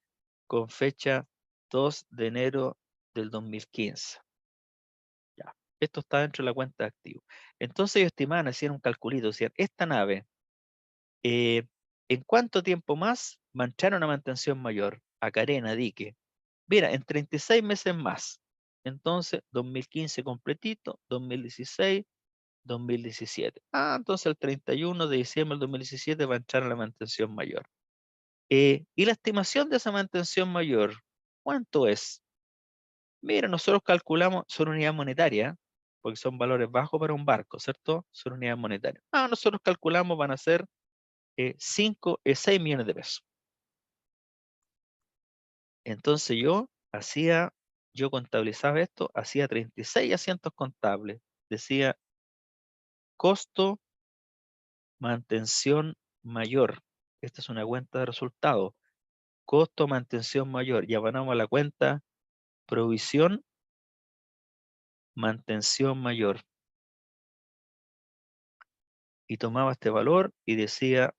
con fecha 2 de enero del 2015. Ya, esto está dentro de la cuenta de activos. Entonces ellos estimaban, hacían un calculito, decían, esta nave, ¿en cuánto tiempo más mancharon una mantención mayor? A carena, dique. Mira, en 36 meses más. Entonces, 2015 completito, 2016, 2017. Ah, entonces el 31 de diciembre del 2017 va a entrar a la mantención mayor. ¿Y la estimación de esa mantención mayor? ¿Cuánto es? Mira, nosotros calculamos, son unidades monetarias, porque son valores bajos para un barco, ¿cierto? Son unidades monetarias. Ah, nosotros calculamos van a ser 6 millones de pesos. Entonces yo contabilizaba esto, hacía 36 asientos contables. Decía costo, mantención mayor. Esta es una cuenta de resultados. Costo, mantención mayor. Y abonamos a la cuenta provisión, mantención mayor. Y tomaba este valor y decía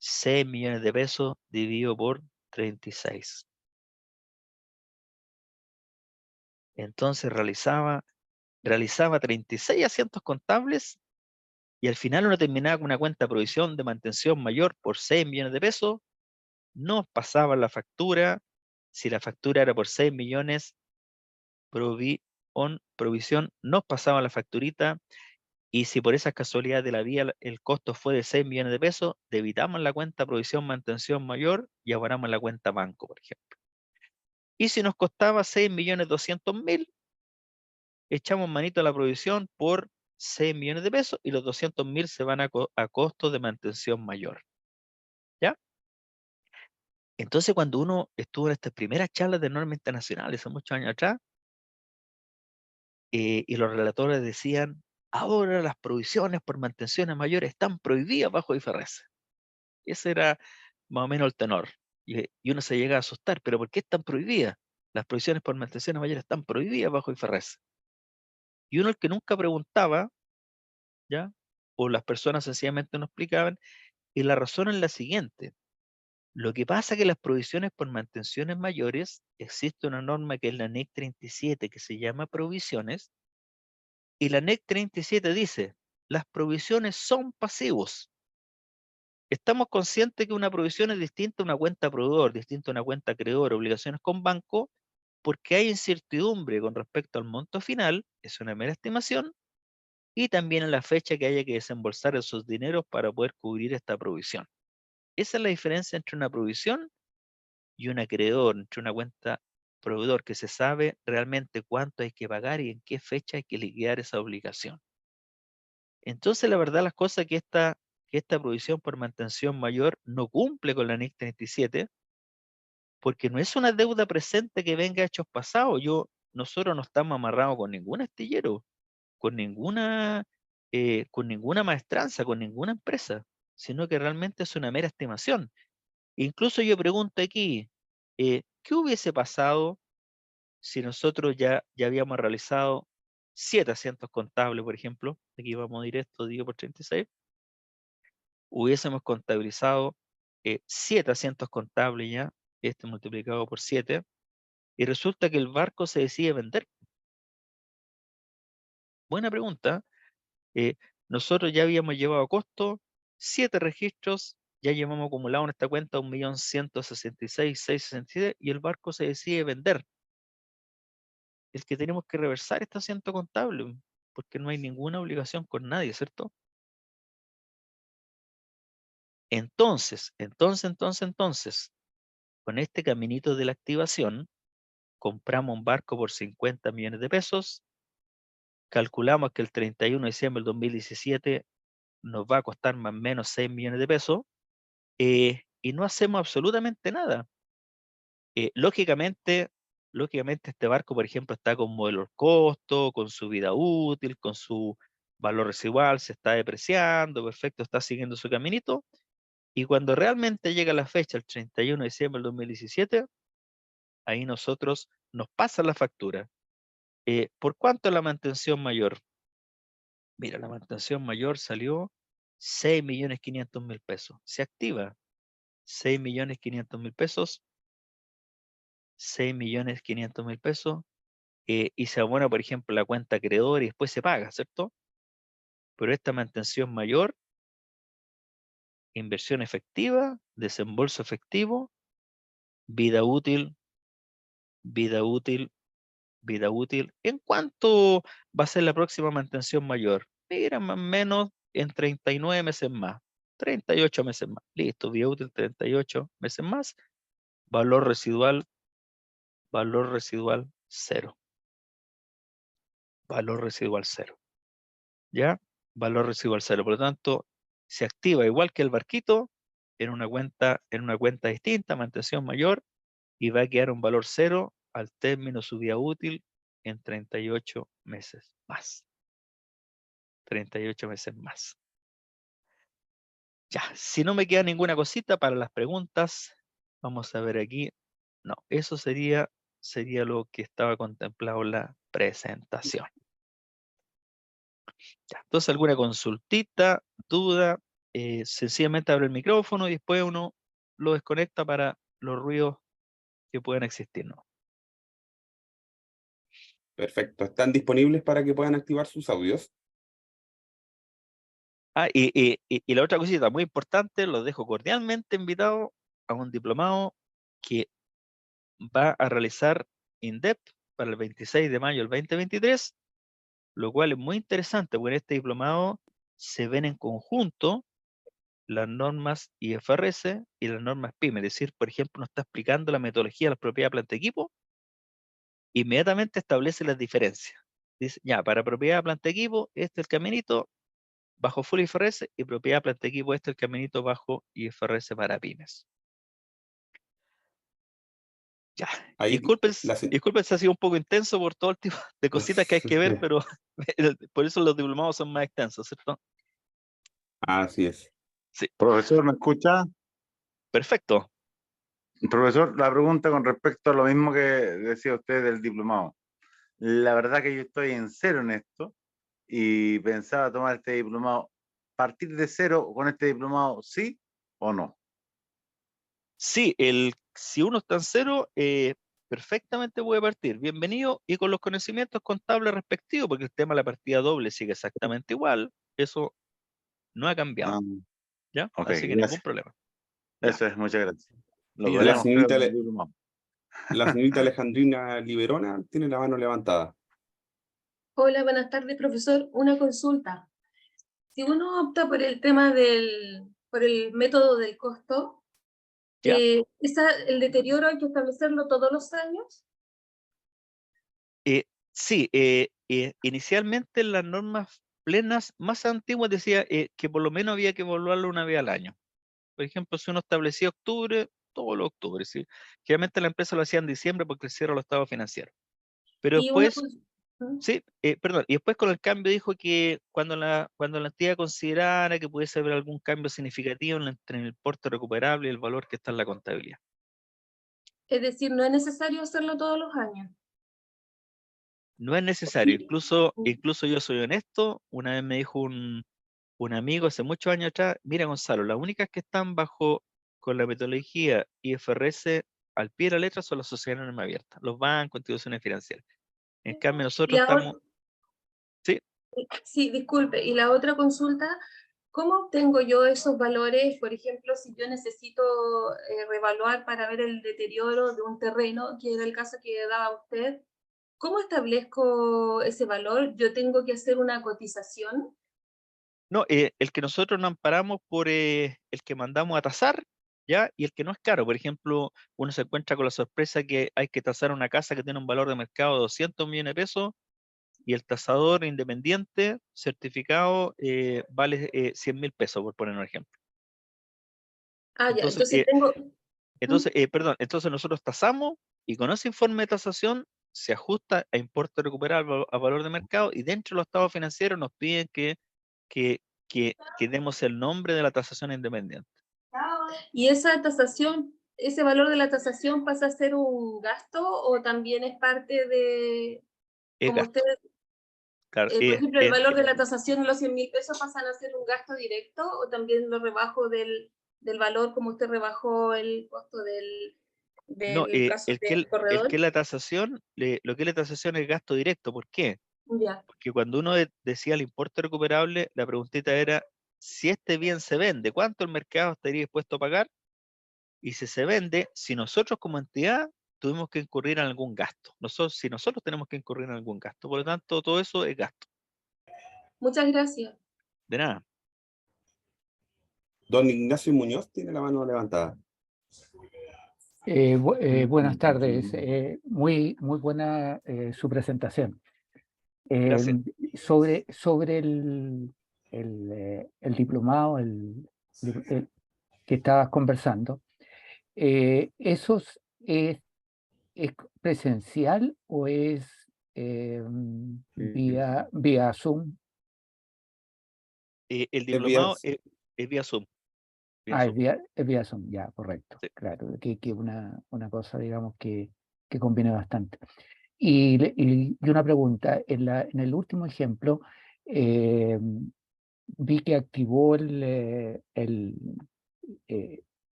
6 millones de pesos dividido por 36. Entonces realizaba 36 asientos contables y al final uno terminaba con una cuenta de provisión de mantención mayor por 6 millones de pesos. Nos pasaba la factura. Si la factura era por 6 millones, provisión, nos pasaba la facturita. Y si por esas casualidades de la vida el costo fue de 6 millones de pesos, debitamos la cuenta provisión mantención mayor y abonamos la cuenta banco, por ejemplo. Y si nos costaba 6.200.000, echamos manito a la provisión por 6 millones de pesos y los 200.000 se van a costo de mantención mayor. ¿Ya? Entonces, cuando uno estuvo en estas primeras charlas de normas internacionales hace muchos años atrás, y los relatores decían, ahora las provisiones por mantenciones mayores están prohibidas bajo IFRS. Ese era más o menos el tenor. Y uno se llega a asustar, pero ¿por qué están prohibidas? Las provisiones por mantenciones mayores están prohibidas bajo IFRS. Y uno el que nunca preguntaba, ¿ya? O las personas sencillamente no explicaban, y la razón es la siguiente. Lo que pasa es que las provisiones por mantenciones mayores, existe una norma que es la NEC 37 que se llama provisiones, y la NEC 37 dice, las provisiones son pasivos. Estamos conscientes que una provisión es distinta a una cuenta proveedor, distinta a una cuenta acreedor, obligaciones con banco, porque hay incertidumbre con respecto al monto final, es una mera estimación, y también en la fecha que haya que desembolsar esos dineros para poder cubrir esta provisión. Esa es la diferencia entre una provisión y un acreedor, entre una cuenta proveedor, que se sabe realmente cuánto hay que pagar y en qué fecha hay que liquidar esa obligación. Entonces, la verdad, las cosas que esta provisión por mantención mayor no cumple con la NIC 37, porque no es una deuda presente que venga a hechos pasados. Nosotros no estamos amarrados con ningún astillero, con ninguna maestranza, con ninguna empresa, sino que realmente es una mera estimación. Incluso yo pregunto aquí, ¿qué hubiese pasado si nosotros ya habíamos realizado 7 asientos contables, por ejemplo? Aquí vamos a ir esto, digo por 36. Hubiésemos contabilizado 7 asientos contables ya, este multiplicado por 7, y resulta que el barco se decide vender. Buena pregunta. Eh, Nosotros ya habíamos llevado a costo 7 registros, ya llevamos acumulado en esta cuenta 1.166.667 y el barco se decide vender. El que tenemos que reversar este asiento contable, porque no hay ninguna obligación con nadie, ¿cierto? Entonces, con este caminito de la activación, compramos un barco por 50 millones de pesos, calculamos que el 31 de diciembre del 2017 nos va a costar más o menos 6 millones de pesos, y no hacemos absolutamente nada. Lógicamente este barco, por ejemplo, está con modelo costo, con su vida útil, con su valor residual, se está depreciando, perfecto, está siguiendo su caminito, Y cuando realmente llega la fecha, el 31 de diciembre del 2017, ahí nosotros nos pasa la factura. ¿Por cuánto la mantención mayor? Mira, la mantención mayor salió 6.500.000 pesos. Se activa 6.500.000 pesos. 6.500.000 pesos. Y se abona, por ejemplo, la cuenta acreedor y después se paga, ¿cierto? Pero esta mantención mayor, inversión efectiva, desembolso efectivo, vida útil, vida útil, vida útil. ¿En cuánto va a ser la próxima mantención mayor? Mira, más o menos en 39 meses más, 38 meses más. Listo, vida útil 38 meses más. Valor residual cero. Valor residual cero. ¿Ya? Valor residual cero. Por lo tanto, se activa igual que el barquito en una cuenta distinta, mantención mayor, y va a quedar un valor cero al término de su vida útil en 38 meses más. 38 meses más. Ya, si no me queda ninguna cosita para las preguntas, vamos a ver aquí. No, eso sería lo que estaba contemplado en la presentación. Ya, entonces, alguna consultita, duda, sencillamente abre el micrófono y después uno lo desconecta para los ruidos que puedan existir, ¿no? Perfecto. ¿Están disponibles para que puedan activar sus audios? Y la otra cosita muy importante, los dejo cordialmente invitados a un diplomado que va a realizar INDEP para el 26 de mayo del 2023, lo cual es muy interesante, porque en este diplomado se ven en conjunto las normas IFRS y las normas PYME. Es decir, por ejemplo, nos está explicando la metodología de la propiedad planta equipo, inmediatamente establece las diferencias. Dice, ya, para propiedad planta equipo, este es el caminito bajo full IFRS, y propiedad planta equipo, este es el caminito bajo IFRS para pymes. Ya, Ahí disculpen la, si ha sido un poco intenso por todo el tipo de cositas que hay que ver, pero por eso los diplomados son más extensos, ¿cierto? Así es. Sí, Profesor, ¿me escucha? perfecto. Profesor, la pregunta con respecto a lo mismo que decía usted del diplomado. La verdad que yo estoy en cero en esto y pensaba tomar este diplomado. ¿Partir de cero con este diplomado, sí o no? Sí, si uno está en cero, perfectamente puede partir. Bienvenido y con los conocimientos contables respectivos, porque el tema de la partida doble sigue exactamente igual. Eso no ha cambiado. Ah, ¿Ya? ok, Así que ningún gracias. problema. Ya. Eso es, muchas gracias. Lo Sí, de La nada. veremos, creo, señorita, en el diplomado. la señorita Alejandrina Liberona tiene la mano levantada. Hola, buenas tardes, profesor. Una consulta. Si uno opta por el tema por el método del costo, ¿Ya? ¿el deterioro hay que establecerlo todos los años? Sí, inicialmente las normas plenas más antiguas decía que por lo menos había que evaluarlo una vez al año. Por ejemplo, si uno establecía octubre, todos los octubres, ¿sí? Generalmente la empresa lo hacía en diciembre porque el cierre los estados financieros. Pero Y una después, ¿Mm? sí, perdón, y después con el cambio dijo que cuando la entidad considerara que pudiese haber algún cambio significativo entre el importe recuperable y el valor que está en la contabilidad. Es decir, no es necesario hacerlo todos los años. No es necesario, ¿Mm? incluso yo soy honesto, una vez me dijo un amigo hace muchos años atrás, mira Gonzalo, las únicas que están bajo con la metodología IFRS al pie de la letra son las sociedades anónimas abiertas, los bancos, instituciones financieras. En cambio Y nosotros estamos, ¿sí? sí, disculpe. Y la otra consulta, ¿cómo obtengo yo esos valores? Por ejemplo, si yo necesito revaluar para ver el deterioro de un terreno, que era el caso que daba usted, ¿cómo establezco ese valor? ¿Yo tengo que hacer una cotización? No, el que nosotros nos amparamos por el que mandamos a tasar, ¿ya? Y el que no es caro. Por ejemplo, uno se encuentra con la sorpresa que hay que tasar una casa que tiene un valor de mercado de 200 millones de pesos y el tasador independiente certificado vale 100.000 pesos, por poner un ejemplo. Ah, ya, Entonces, entonces tengo... ¿Mm? entonces nosotros tasamos y con ese informe de tasación se ajusta a importe recuperable a valor de mercado y dentro de los estados financieros nos piden que demos el nombre de la tasación independiente. ¿Y esa tasación, ese valor de la tasación pasa a ser un gasto o también es parte de, Es como gasto. ustedes, Claro, por ejemplo, el valor de la tasación de los 100.000 pesos pasan a ser un gasto directo o también lo rebajo del valor como usted rebajó el costo no, del caso el del que corredor? la tasación, lo que es la tasación es gasto directo. ¿Por qué? Ya, Porque cuando uno decía el importe recuperable, la preguntita era, si este bien se vende, ¿cuánto el mercado estaría dispuesto a pagar? Y si se vende, si nosotros como entidad tuvimos que incurrir en algún gasto. Si nosotros tenemos que incurrir en algún gasto. Por lo tanto, todo eso es gasto. muchas gracias. De nada. Don Ignacio Muñoz tiene la mano levantada. Buenas tardes. Muy buena su presentación. Gracias. Sobre el diplomado el que estabas conversando, ¿eso es presencial o es vía Zoom? El diplomado es vía Zoom. Vía Zoom. Es vía Zoom, ya, correcto. Sí. Claro, que una cosa, digamos, que conviene bastante. Y una pregunta, en el último ejemplo, vi que activó el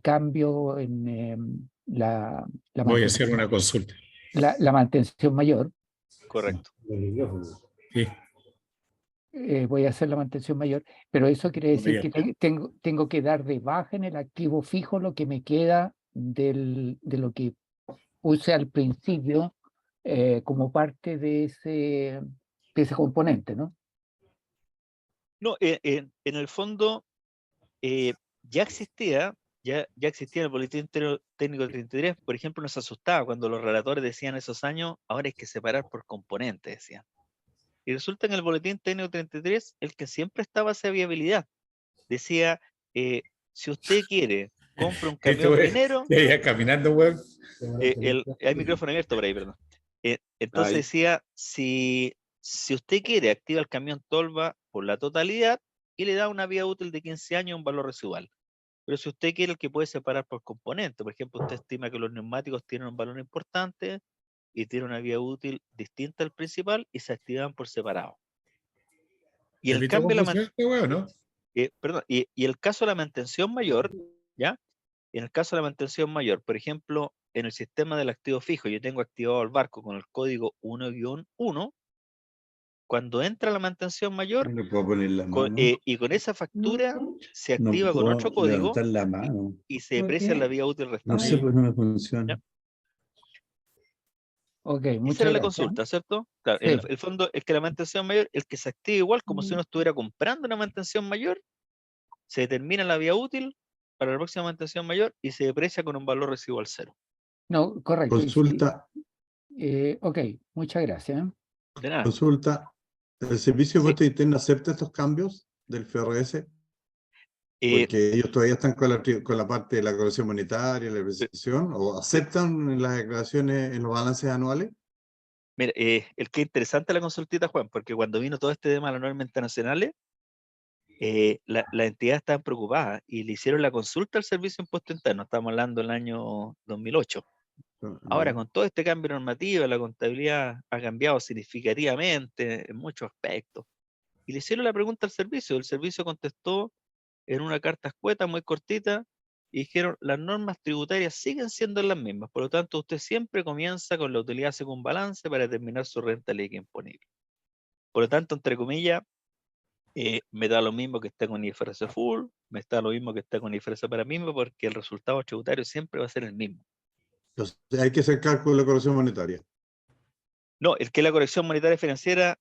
cambio en la Voy a hacer una consulta. la mantención mayor. Correcto. Sí. Voy a hacer la mantención mayor, pero eso quiere decir Bien. que tengo que dar de baja en el activo fijo lo que me queda de lo que puse al principio como parte de ese componente, ¿no? No, en el fondo ya existía en el Boletín Técnico 33, por ejemplo, nos asustaba cuando los relatores decían esos años, ahora hay que separar por componentes, decían. Y resulta que en el Boletín Técnico 33, el que siempre estaba esa viabilidad, decía, si usted quiere, compra un camión minero, Ya caminando, weón. hay micrófono abierto por ahí, perdón. Entonces Ahí. decía, si usted quiere, activa el camión tolva por la totalidad y le da una vida útil de 15 años un valor residual. Pero si usted quiere, el que puede separar por componente, por ejemplo, usted estima que los neumáticos tienen un valor importante y tienen una vida útil distinta al principal y se activan por separado. Y el cambio de la ¿no? perdón, y el caso de la mantención mayor, ¿ya? En el caso de la mantención mayor, por ejemplo, en el sistema del activo fijo, yo tengo activado el barco con el código 1-1, cuando entra la mantención mayor, No puedo poner la mano. y con esa factura se No activa con puedo otro código levantar la mano. y se deprecia la vía útil No restante. sé, pues no me funciona. ¿Ya? Ok, Esa muchas era la gracias. consulta, ¿cierto? Claro, Sí. el fondo es que la mantención mayor, el que se active igual como si uno estuviera comprando una mantención mayor, se determina la vía útil para la próxima mantención mayor y se deprecia con un valor residual cero. No, correcto. Consulta, Ok, muchas gracias. De nada. consulta. ¿El Servicio de Sí. Puestos Internos acepta estos cambios del FRS? Porque ellos todavía están con la parte de la corrección monetaria, la depreciación, o aceptan las declaraciones en los balances anuales. Mira, el que es interesante la consultita, Juan, porque cuando vino todo este tema de las normas internacionales, la entidad estaban preocupadas y le hicieron la consulta al Servicio de Impuesto Interno. Estamos hablando del año 2008. Ahora, con todo este cambio normativo, la contabilidad ha cambiado significativamente en muchos aspectos. Y le hicieron la pregunta al servicio. El servicio contestó en una carta escueta muy cortita y dijeron, las normas tributarias siguen siendo las mismas. Por lo tanto, usted siempre comienza con la utilidad según balance para determinar su renta líquida imponible. Por lo tanto, entre comillas, me da lo mismo que esté con IFRS full, me da lo mismo que esté con IFRS para mí, porque el resultado tributario siempre va a ser el mismo. Entonces, hay que hacer cálculo de la corrección monetaria. No, el que la corrección monetaria financiera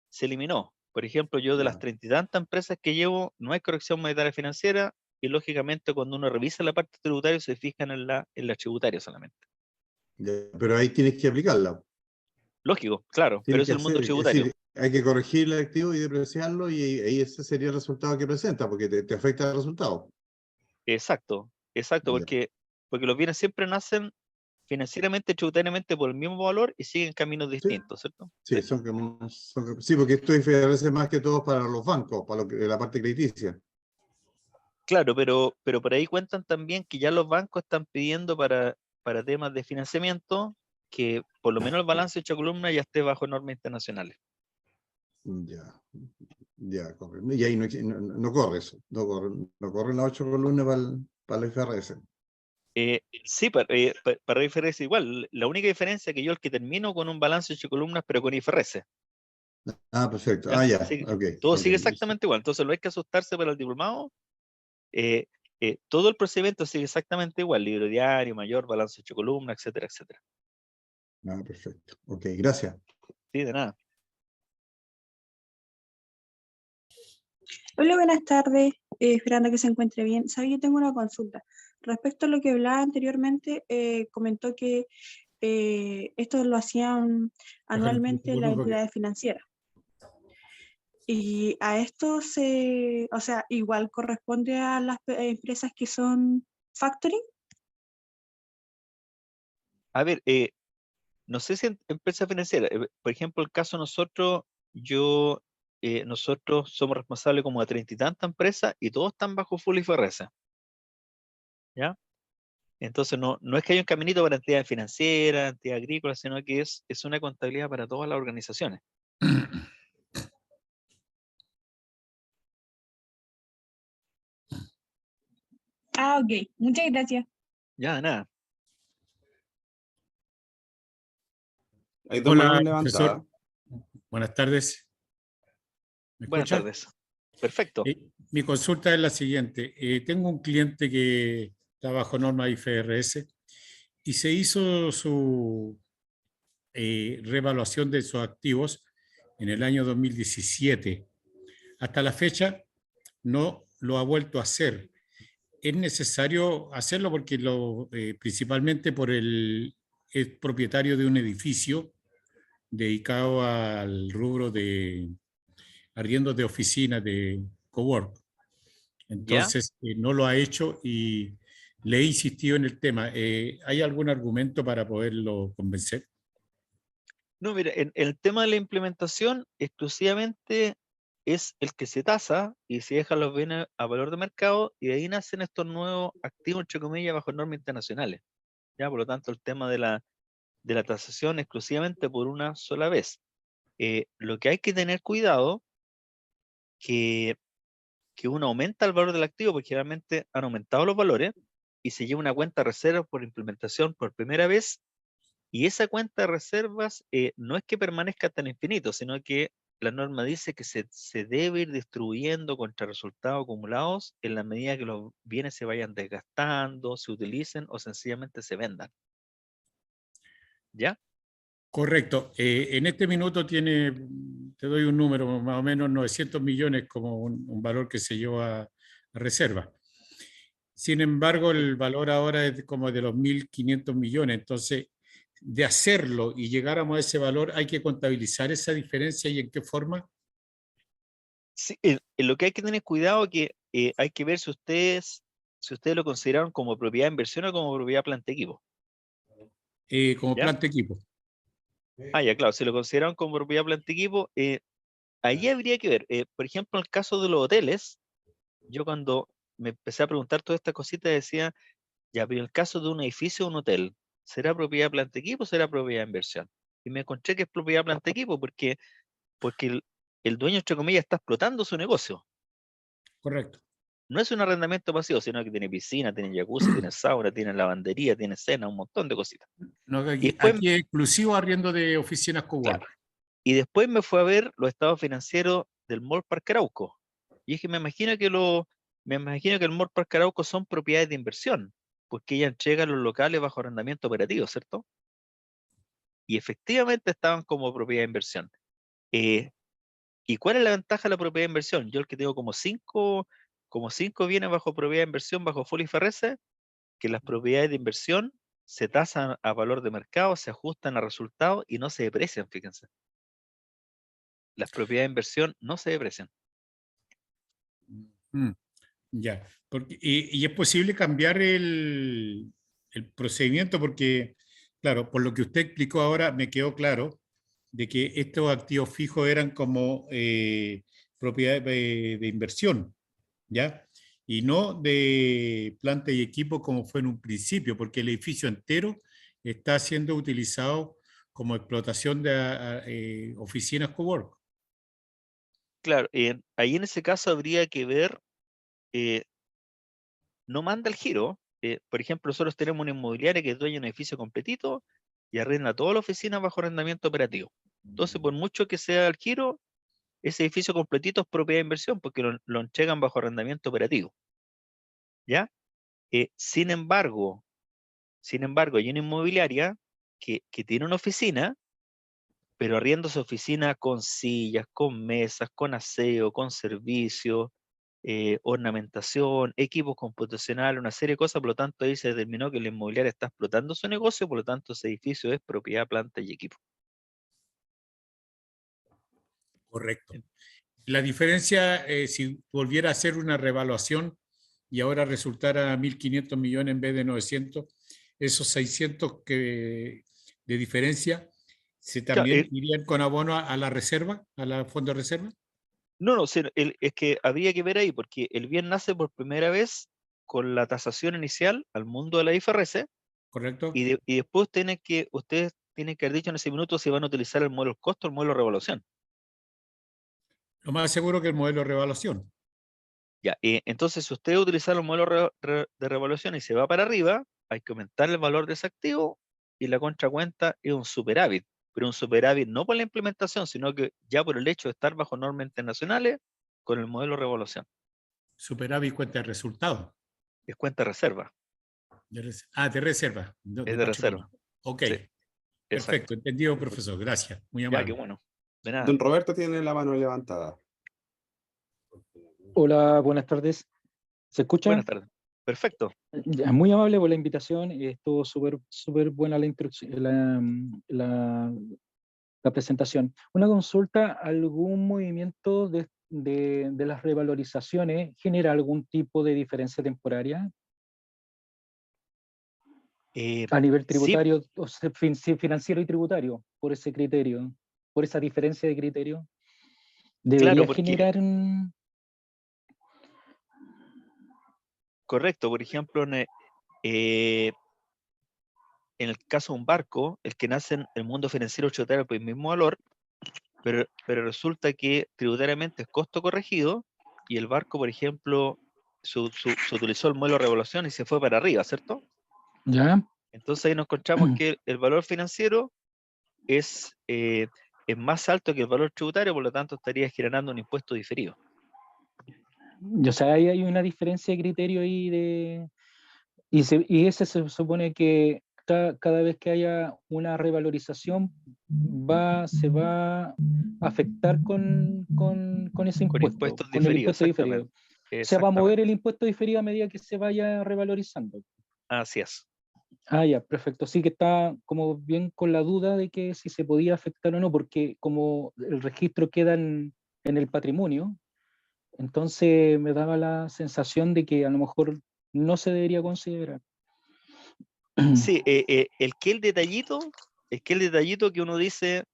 se eliminó. Por ejemplo, yo de las 30 y tantas empresas que llevo, no hay corrección monetaria financiera y lógicamente cuando uno revisa la parte tributaria se fijan en la tributaria solamente. Ya, pero ahí tienes que aplicarla. Lógico, claro, pero es el mundo tributario. Es decir, hay que corregir el activo y depreciarlo y ahí ese sería el resultado que presenta, porque te afecta el resultado. Exacto, Ya. porque los bienes siempre nacen financieramente, tributariamente por el mismo valor y siguen caminos distintos, ¿cierto? Sí, son caminos. Sí, porque esto IFRS más que todo para los bancos, para la parte crediticia. Claro, pero por ahí cuentan también que ya los bancos están pidiendo para temas de financiamiento que por lo menos el balance de 8 columnas ya esté bajo normas internacionales. Ya, corre. Y ahí no corre eso, no corren las 8 columnas para el FRS. Sí, para IFRS igual. La única diferencia es que yo el que termino con un balance de 8 columnas, pero con IFRS. Ah, perfecto. ¿Ya? Ah, ya, Ok. ok. Todo sigue exactamente igual. Entonces no hay que asustarse para el diplomado. Todo el procedimiento sigue exactamente igual. Libro diario, mayor, balance de 8 columnas, etcétera, etcétera. Ah, perfecto. Ok, gracias. Sí, de nada. Hola, buenas tardes. Esperando que se encuentre bien. Sabe, yo tengo una consulta. Respecto a lo que hablaba anteriormente, comentó que esto lo hacían anualmente las entidades financieras. Y a esto o sea, igual corresponde a las empresas que son factoring. A ver, no sé si en empresa financiera, por ejemplo, el caso de nosotros, nosotros somos responsables como de 30 y tantas empresas y todos están bajo full IFRS. ¿Ya? Entonces no es que haya un caminito para entidades financieras, entidades agrícolas, sino que es una contabilidad para todas las organizaciones. Ah, ok. Muchas gracias. Ya, de nada. Hay dos Hola, manos levantadas. profesor. Buenas tardes. ¿Me Buenas escucha? tardes. Perfecto. Mi consulta es la siguiente. Tengo un cliente que está bajo norma IFRS y se hizo su reevaluación de sus activos en el año 2017. Hasta la fecha no lo ha vuelto a hacer. Es necesario hacerlo porque principalmente por es propietario de un edificio dedicado al rubro de arriendos de oficinas de cowork. Entonces, no lo ha hecho y le he insistido en el tema. ¿Hay algún argumento para poderlo convencer? No, mira, en el tema de la implementación, exclusivamente es el que se tasa y se deja los bienes a valor de mercado y de ahí nacen estos nuevos activos, entre comillas, bajo normas internacionales. ¿Ya? Por lo tanto, el tema de la tasación exclusivamente por una sola vez. Lo que hay que tener cuidado que uno aumenta el valor del activo, porque generalmente han aumentado los valores y se lleva una cuenta de reservas por implementación por primera vez, y esa cuenta de reservas no es que permanezca hasta el infinito, sino que la norma dice que se debe ir distribuyendo contra resultados acumulados en la medida que los bienes se vayan desgastando, se utilicen o sencillamente se vendan. ¿Ya? Correcto. En este minuto te doy un número, más o menos 900 millones como un valor que se lleva a reserva. Sin embargo, el valor ahora es como de los 1.500 millones. Entonces, de hacerlo y llegáramos a ese valor, ¿hay que contabilizar esa diferencia y en qué forma? Sí, en lo que hay que tener cuidado que hay que ver si ustedes lo consideraron como propiedad de inversión o como propiedad planta equipo. Como ¿Ya? planta equipo. Ah, ya, claro, si lo consideraron como propiedad planta equipo, ahí habría que ver. Por ejemplo, en el caso de los hoteles, yo cuando me empecé a preguntar todas estas cositas decía, ya, pero en el caso de un edificio o un hotel, ¿será propiedad planta equipo o será propiedad de inversión? Y me encontré que es propiedad planta equipo porque el dueño, entre comillas, está explotando su negocio. Correcto. No es un arrendamiento pasivo, sino que tiene piscina, tiene jacuzzi, tiene sauna, tiene lavandería, tiene cena, un montón de cositas. No, Y después, aquí es exclusivo arriendo de oficinas cowork. claro, y después me fue a ver los estados financieros del Mall Parque Arauco. Y dije, me imagino que el Mall Parque Arauco son propiedades de inversión, porque ella entrega los locales bajo arrendamiento operativo, ¿cierto? Y efectivamente estaban como propiedad de inversión. ¿Y cuál es la ventaja de la propiedad de inversión? Yo el que tengo como cinco bienes bajo propiedad de inversión, bajo full IFRS, que las propiedades de inversión se tasan a valor de mercado, se ajustan a resultados y no se deprecian, fíjense. Las propiedades de inversión no se deprecian. Ya. Y es posible cambiar el procedimiento porque, claro, por lo que usted explicó ahora, me quedó claro de que estos activos fijos eran como propiedades de inversión, ¿ya? y no de planta y equipo como fue en un principio, porque el edificio entero está siendo utilizado como explotación de oficinas cowork. Claro, ahí en ese caso habría que ver, no manda el giro. Por ejemplo, nosotros tenemos una inmobiliaria que es dueña de un edificio completito y arrenda toda la oficina bajo arrendamiento operativo. Entonces, por mucho que sea el giro, ese edificio completito es propiedad de inversión porque lo entregan bajo arrendamiento operativo. ¿Ya? Sin embargo, hay una inmobiliaria que tiene una oficina, pero arrienda su oficina con sillas, con mesas, con aseo, con servicio, ornamentación, equipos computacionales, una serie de cosas. Por lo tanto, ahí se determinó que la inmobiliaria está explotando su negocio, por lo tanto, ese edificio es propiedad, planta y equipo. Correcto. La diferencia, si volviera a hacer una revaluación y ahora resultara 1.500 millones en vez de 900, esos 600 de diferencia, ¿se también irían con abono a la reserva, a la fondo de reserva? No, es que habría que ver ahí, porque el bien nace por primera vez con la tasación inicial al mundo de la IFRS. Correcto. Y después ustedes tienen que haber dicho en ese minuto si van a utilizar el modelo costo o el modelo revaluación. Lo más seguro que el modelo de revaluación. Ya, entonces si ustedes utilizan el modelo de revaluación y se va para arriba, hay que aumentar el valor de ese activo y la contracuenta es un superávit. Pero un superávit no por la implementación, sino que ya por el hecho de estar bajo normas internacionales con el modelo de revaluación. Superávit cuenta de resultado. Es cuenta reserva. De reserva. No, Es de reserva. Ok. Sí, perfecto, entendido, profesor. Gracias. Muy amable. Ya, qué bueno. De nada. Don Roberto tiene la mano levantada. Hola, buenas tardes. ¿Se escucha? Buenas tardes. Perfecto. Muy amable por la invitación. Estuvo súper buena la introducción, la presentación. Una consulta, ¿algún movimiento de las revalorizaciones genera algún tipo de diferencia temporaria? A nivel tributario, sí. O sea, financiero y tributario, por ese criterio, por esa diferencia de criterio. ¿Debería generar un...? Correcto, por ejemplo, en el caso de un barco, el que nace en el mundo financiero tributario por el mismo valor, pero resulta que tributariamente es costo corregido y el barco, por ejemplo, se utilizó el modelo de revaluación y se fue para arriba, ¿cierto? Ya. Entonces ahí nos encontramos que el valor financiero es más alto que el valor tributario, por lo tanto estaría generando un impuesto diferido. O sea, ahí hay una diferencia de criterio ahí y ese se supone que cada vez que haya una revalorización se va a afectar con ese impuesto, con el impuesto diferido. Se va a mover el impuesto diferido a medida que se vaya revalorizando. Así es. Ah, ya, perfecto. Sí que está como bien con la duda de que si se podía afectar o no, porque como el registro queda en el patrimonio, entonces me daba la sensación de que a lo mejor no se debería considerar. Sí, el detallito que uno dice,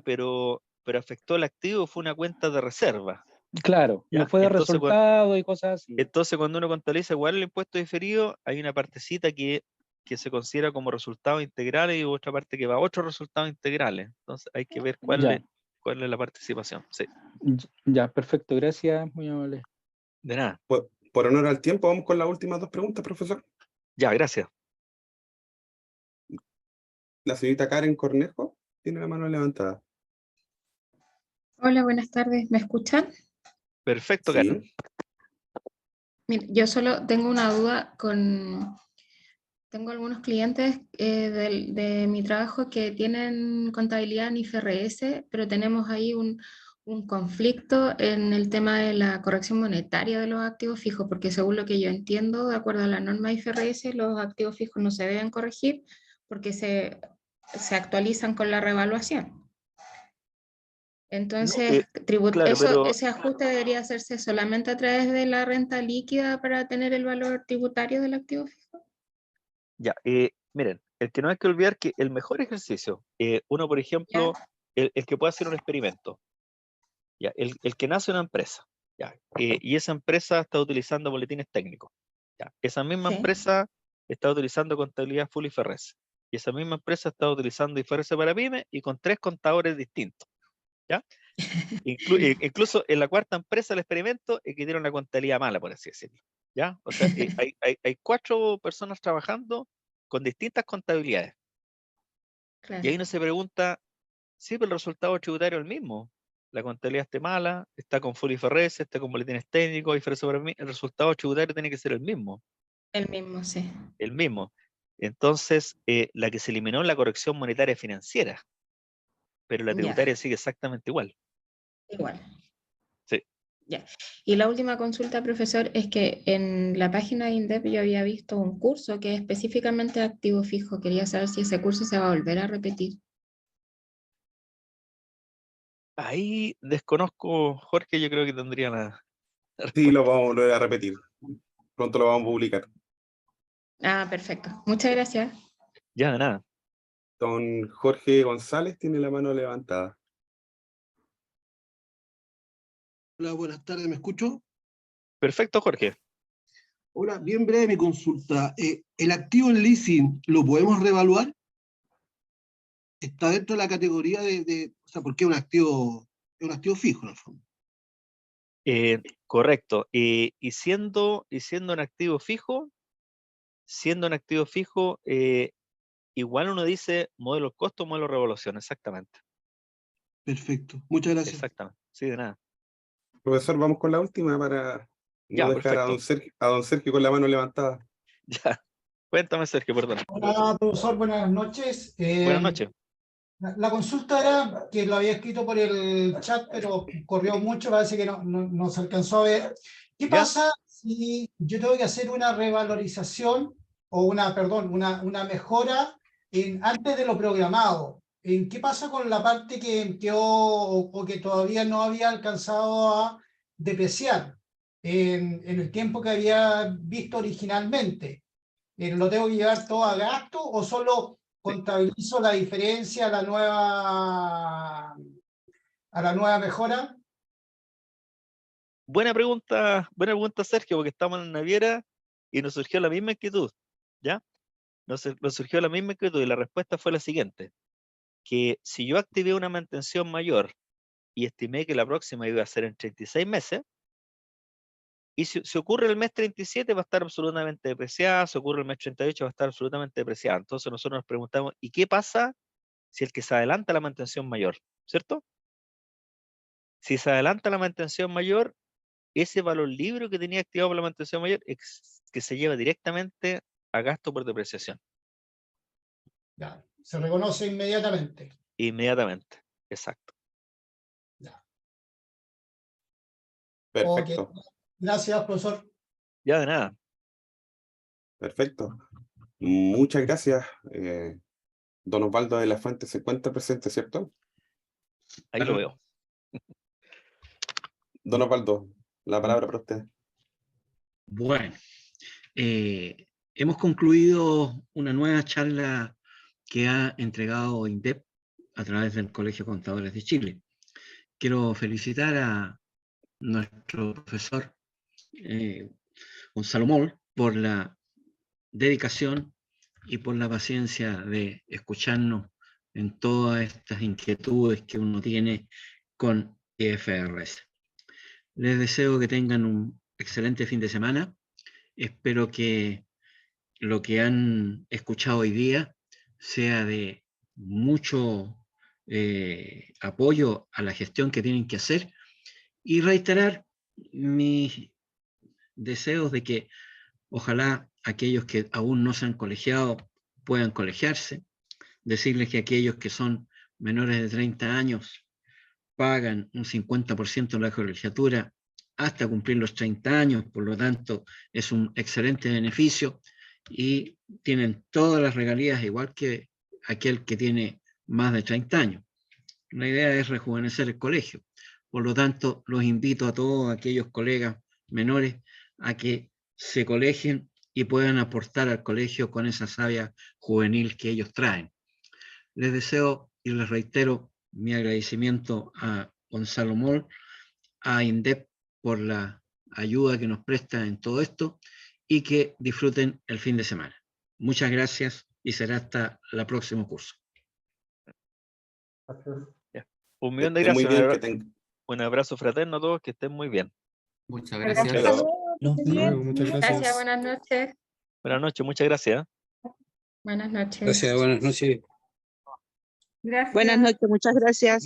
pero afectó el activo, fue una cuenta de reserva. Claro, ¿ya? no fue de resultado y cosas así. Entonces cuando uno contabiliza igual el impuesto diferido, hay una partecita que se considera como resultados integrales y otra parte que va a otros resultados integrales. Entonces hay que ver cuál es la participación. Sí. Ya, perfecto, gracias, muy amable. De nada. Por honor al tiempo, vamos con las últimas dos preguntas, profesor. Ya, gracias. La señorita Karen Cornejo tiene la mano levantada. Hola, buenas tardes. ¿Me escuchan? Perfecto, sí. Karen. Mira, yo solo tengo una duda tengo algunos clientes de mi trabajo que tienen contabilidad en IFRS, pero tenemos ahí un conflicto en el tema de la corrección monetaria de los activos fijos, porque según lo que yo entiendo, de acuerdo a la norma IFRS, los activos fijos no se deben corregir porque se actualizan con la revaluación. Entonces, ese ajuste debería hacerse solamente a través de la renta líquida para tener el valor tributario del activo fijo. Ya, miren, el que no hay que olvidar que el mejor ejercicio, uno por ejemplo, el que puede hacer un experimento, ya, el que nace una empresa, Ya. Y esa empresa está utilizando boletines técnicos. Ya. Esa misma Sí. empresa está utilizando contabilidad full IFRS. Y esa misma empresa está utilizando IFRS para pyme y con 3 contadores distintos. ¿Ya? Incluso en la cuarta empresa del experimento que dieron la contabilidad mala, por así decirlo. ¿Ya? O sea, hay 4 personas trabajando con distintas contabilidades. Claro. Y ahí uno se pregunta, sí, pero el resultado tributario es el mismo. La contabilidad esté mala, está con full IFRS, está con boletines técnicos, IFRS para mí, el resultado tributario tiene que ser el mismo. El mismo, sí. El mismo. Entonces, la que se eliminó es la corrección monetaria financiera, pero la tributaria Ya, sigue exactamente igual. igual. Sí. Ya. Y la última consulta, profesor, es que en la página de INDEP yo había visto un curso que es específicamente de activo fijo. Quería saber si ese curso se va a volver a repetir. Ahí desconozco, Jorge, yo creo que tendría la Sí, respuesta. lo vamos a volver a repetir. Pronto lo vamos a publicar. Ah, perfecto. Muchas gracias. Ya, de nada. Don Jorge González tiene la mano levantada. Hola, buenas tardes, ¿me escucho? Perfecto, Jorge. Hola, bien breve mi consulta. ¿El activo en leasing lo podemos reevaluar? Está dentro de la categoría o sea, porque es un activo fijo en el fondo. Correcto. Y siendo un activo fijo, igual uno dice modelo costo, modelo revolución, exactamente. Perfecto, muchas gracias. Exactamente. Sí, de nada. Profesor, vamos con la última para Ya, no dejar perfecto. a don Sergio con la mano levantada. Ya. Cuéntame, Sergio, perdón. Hola, profesor, buenas noches. Buenas noches. La consulta era que lo había escrito por el chat, pero corrió mucho, parece que no se alcanzó a ver. ¿Qué ¿Ya? pasa si yo tengo que hacer una revalorización o una mejora antes de lo programado? ¿Qué pasa con la parte que quedó o que todavía no había alcanzado a depreciar en el tiempo que había visto originalmente? ¿Lo tengo que llevar todo a gasto o solo contabilizo la diferencia a la nueva mejora? Buena pregunta, Sergio, porque estamos en naviera y nos surgió la misma inquietud, ¿ya? Nos surgió la misma inquietud y la respuesta fue la siguiente, que si yo activé una mantención mayor y estimé que la próxima iba a ser en 36 meses, y si ocurre el mes 37 va a estar absolutamente depreciada, si ocurre el mes 38 va a estar absolutamente depreciada. Entonces nosotros nos preguntamos, ¿y qué pasa si el que se adelanta la mantención mayor? ¿Cierto? Si se adelanta la mantención mayor, ese valor libre que tenía activado por la mantención mayor es que se lleva directamente a gasto por depreciación. Ya, se reconoce inmediatamente. Inmediatamente, exacto. Ya. Perfecto. Okay. Gracias, profesor. Ya, de nada. Perfecto. Muchas gracias. Don Osvaldo de la Fuente se encuentra presente, ¿cierto? Ahí lo veo. Don Osvaldo, la palabra para usted. Bueno, hemos concluido una nueva charla que ha entregado INDEP a través del Colegio de Contadores de Chile. Quiero felicitar a nuestro profesor Gonzalo Moll por la dedicación y por la paciencia de escucharnos en todas estas inquietudes que uno tiene con IFRS. Les deseo que tengan un excelente fin de semana. Espero que lo que han escuchado hoy día sea de mucho apoyo a la gestión que tienen que hacer y reiterar mis deseos de que ojalá aquellos que aún no se han colegiado puedan colegiarse, decirles que aquellos que son menores de 30 años pagan un 50% de la colegiatura hasta cumplir los 30 años, por lo tanto es un excelente beneficio y tienen todas las regalías igual que aquel que tiene más de 30 años. La idea es rejuvenecer el colegio, por lo tanto los invito a todos aquellos colegas menores a que se colegien y puedan aportar al colegio con esa savia juvenil que ellos traen. Les deseo y les reitero mi agradecimiento a Gonzalo Moll, a INDEP por la ayuda que nos presta en todo esto y que disfruten el fin de semana. Muchas gracias y será hasta el próximo curso. Un millón de Estén muy gracias. bien, Un abrazo fraterno a todos, que estén muy bien. Muchas Gracias. gracias. Hasta luego, muchas gracias. Buenas noches. Buenas noches, muchas gracias. Buenas noches. Gracias, buenas noches. Gracias. Buenas noches, muchas gracias.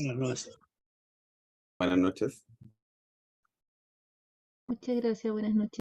Buenas noches. Muchas gracias, buenas noches.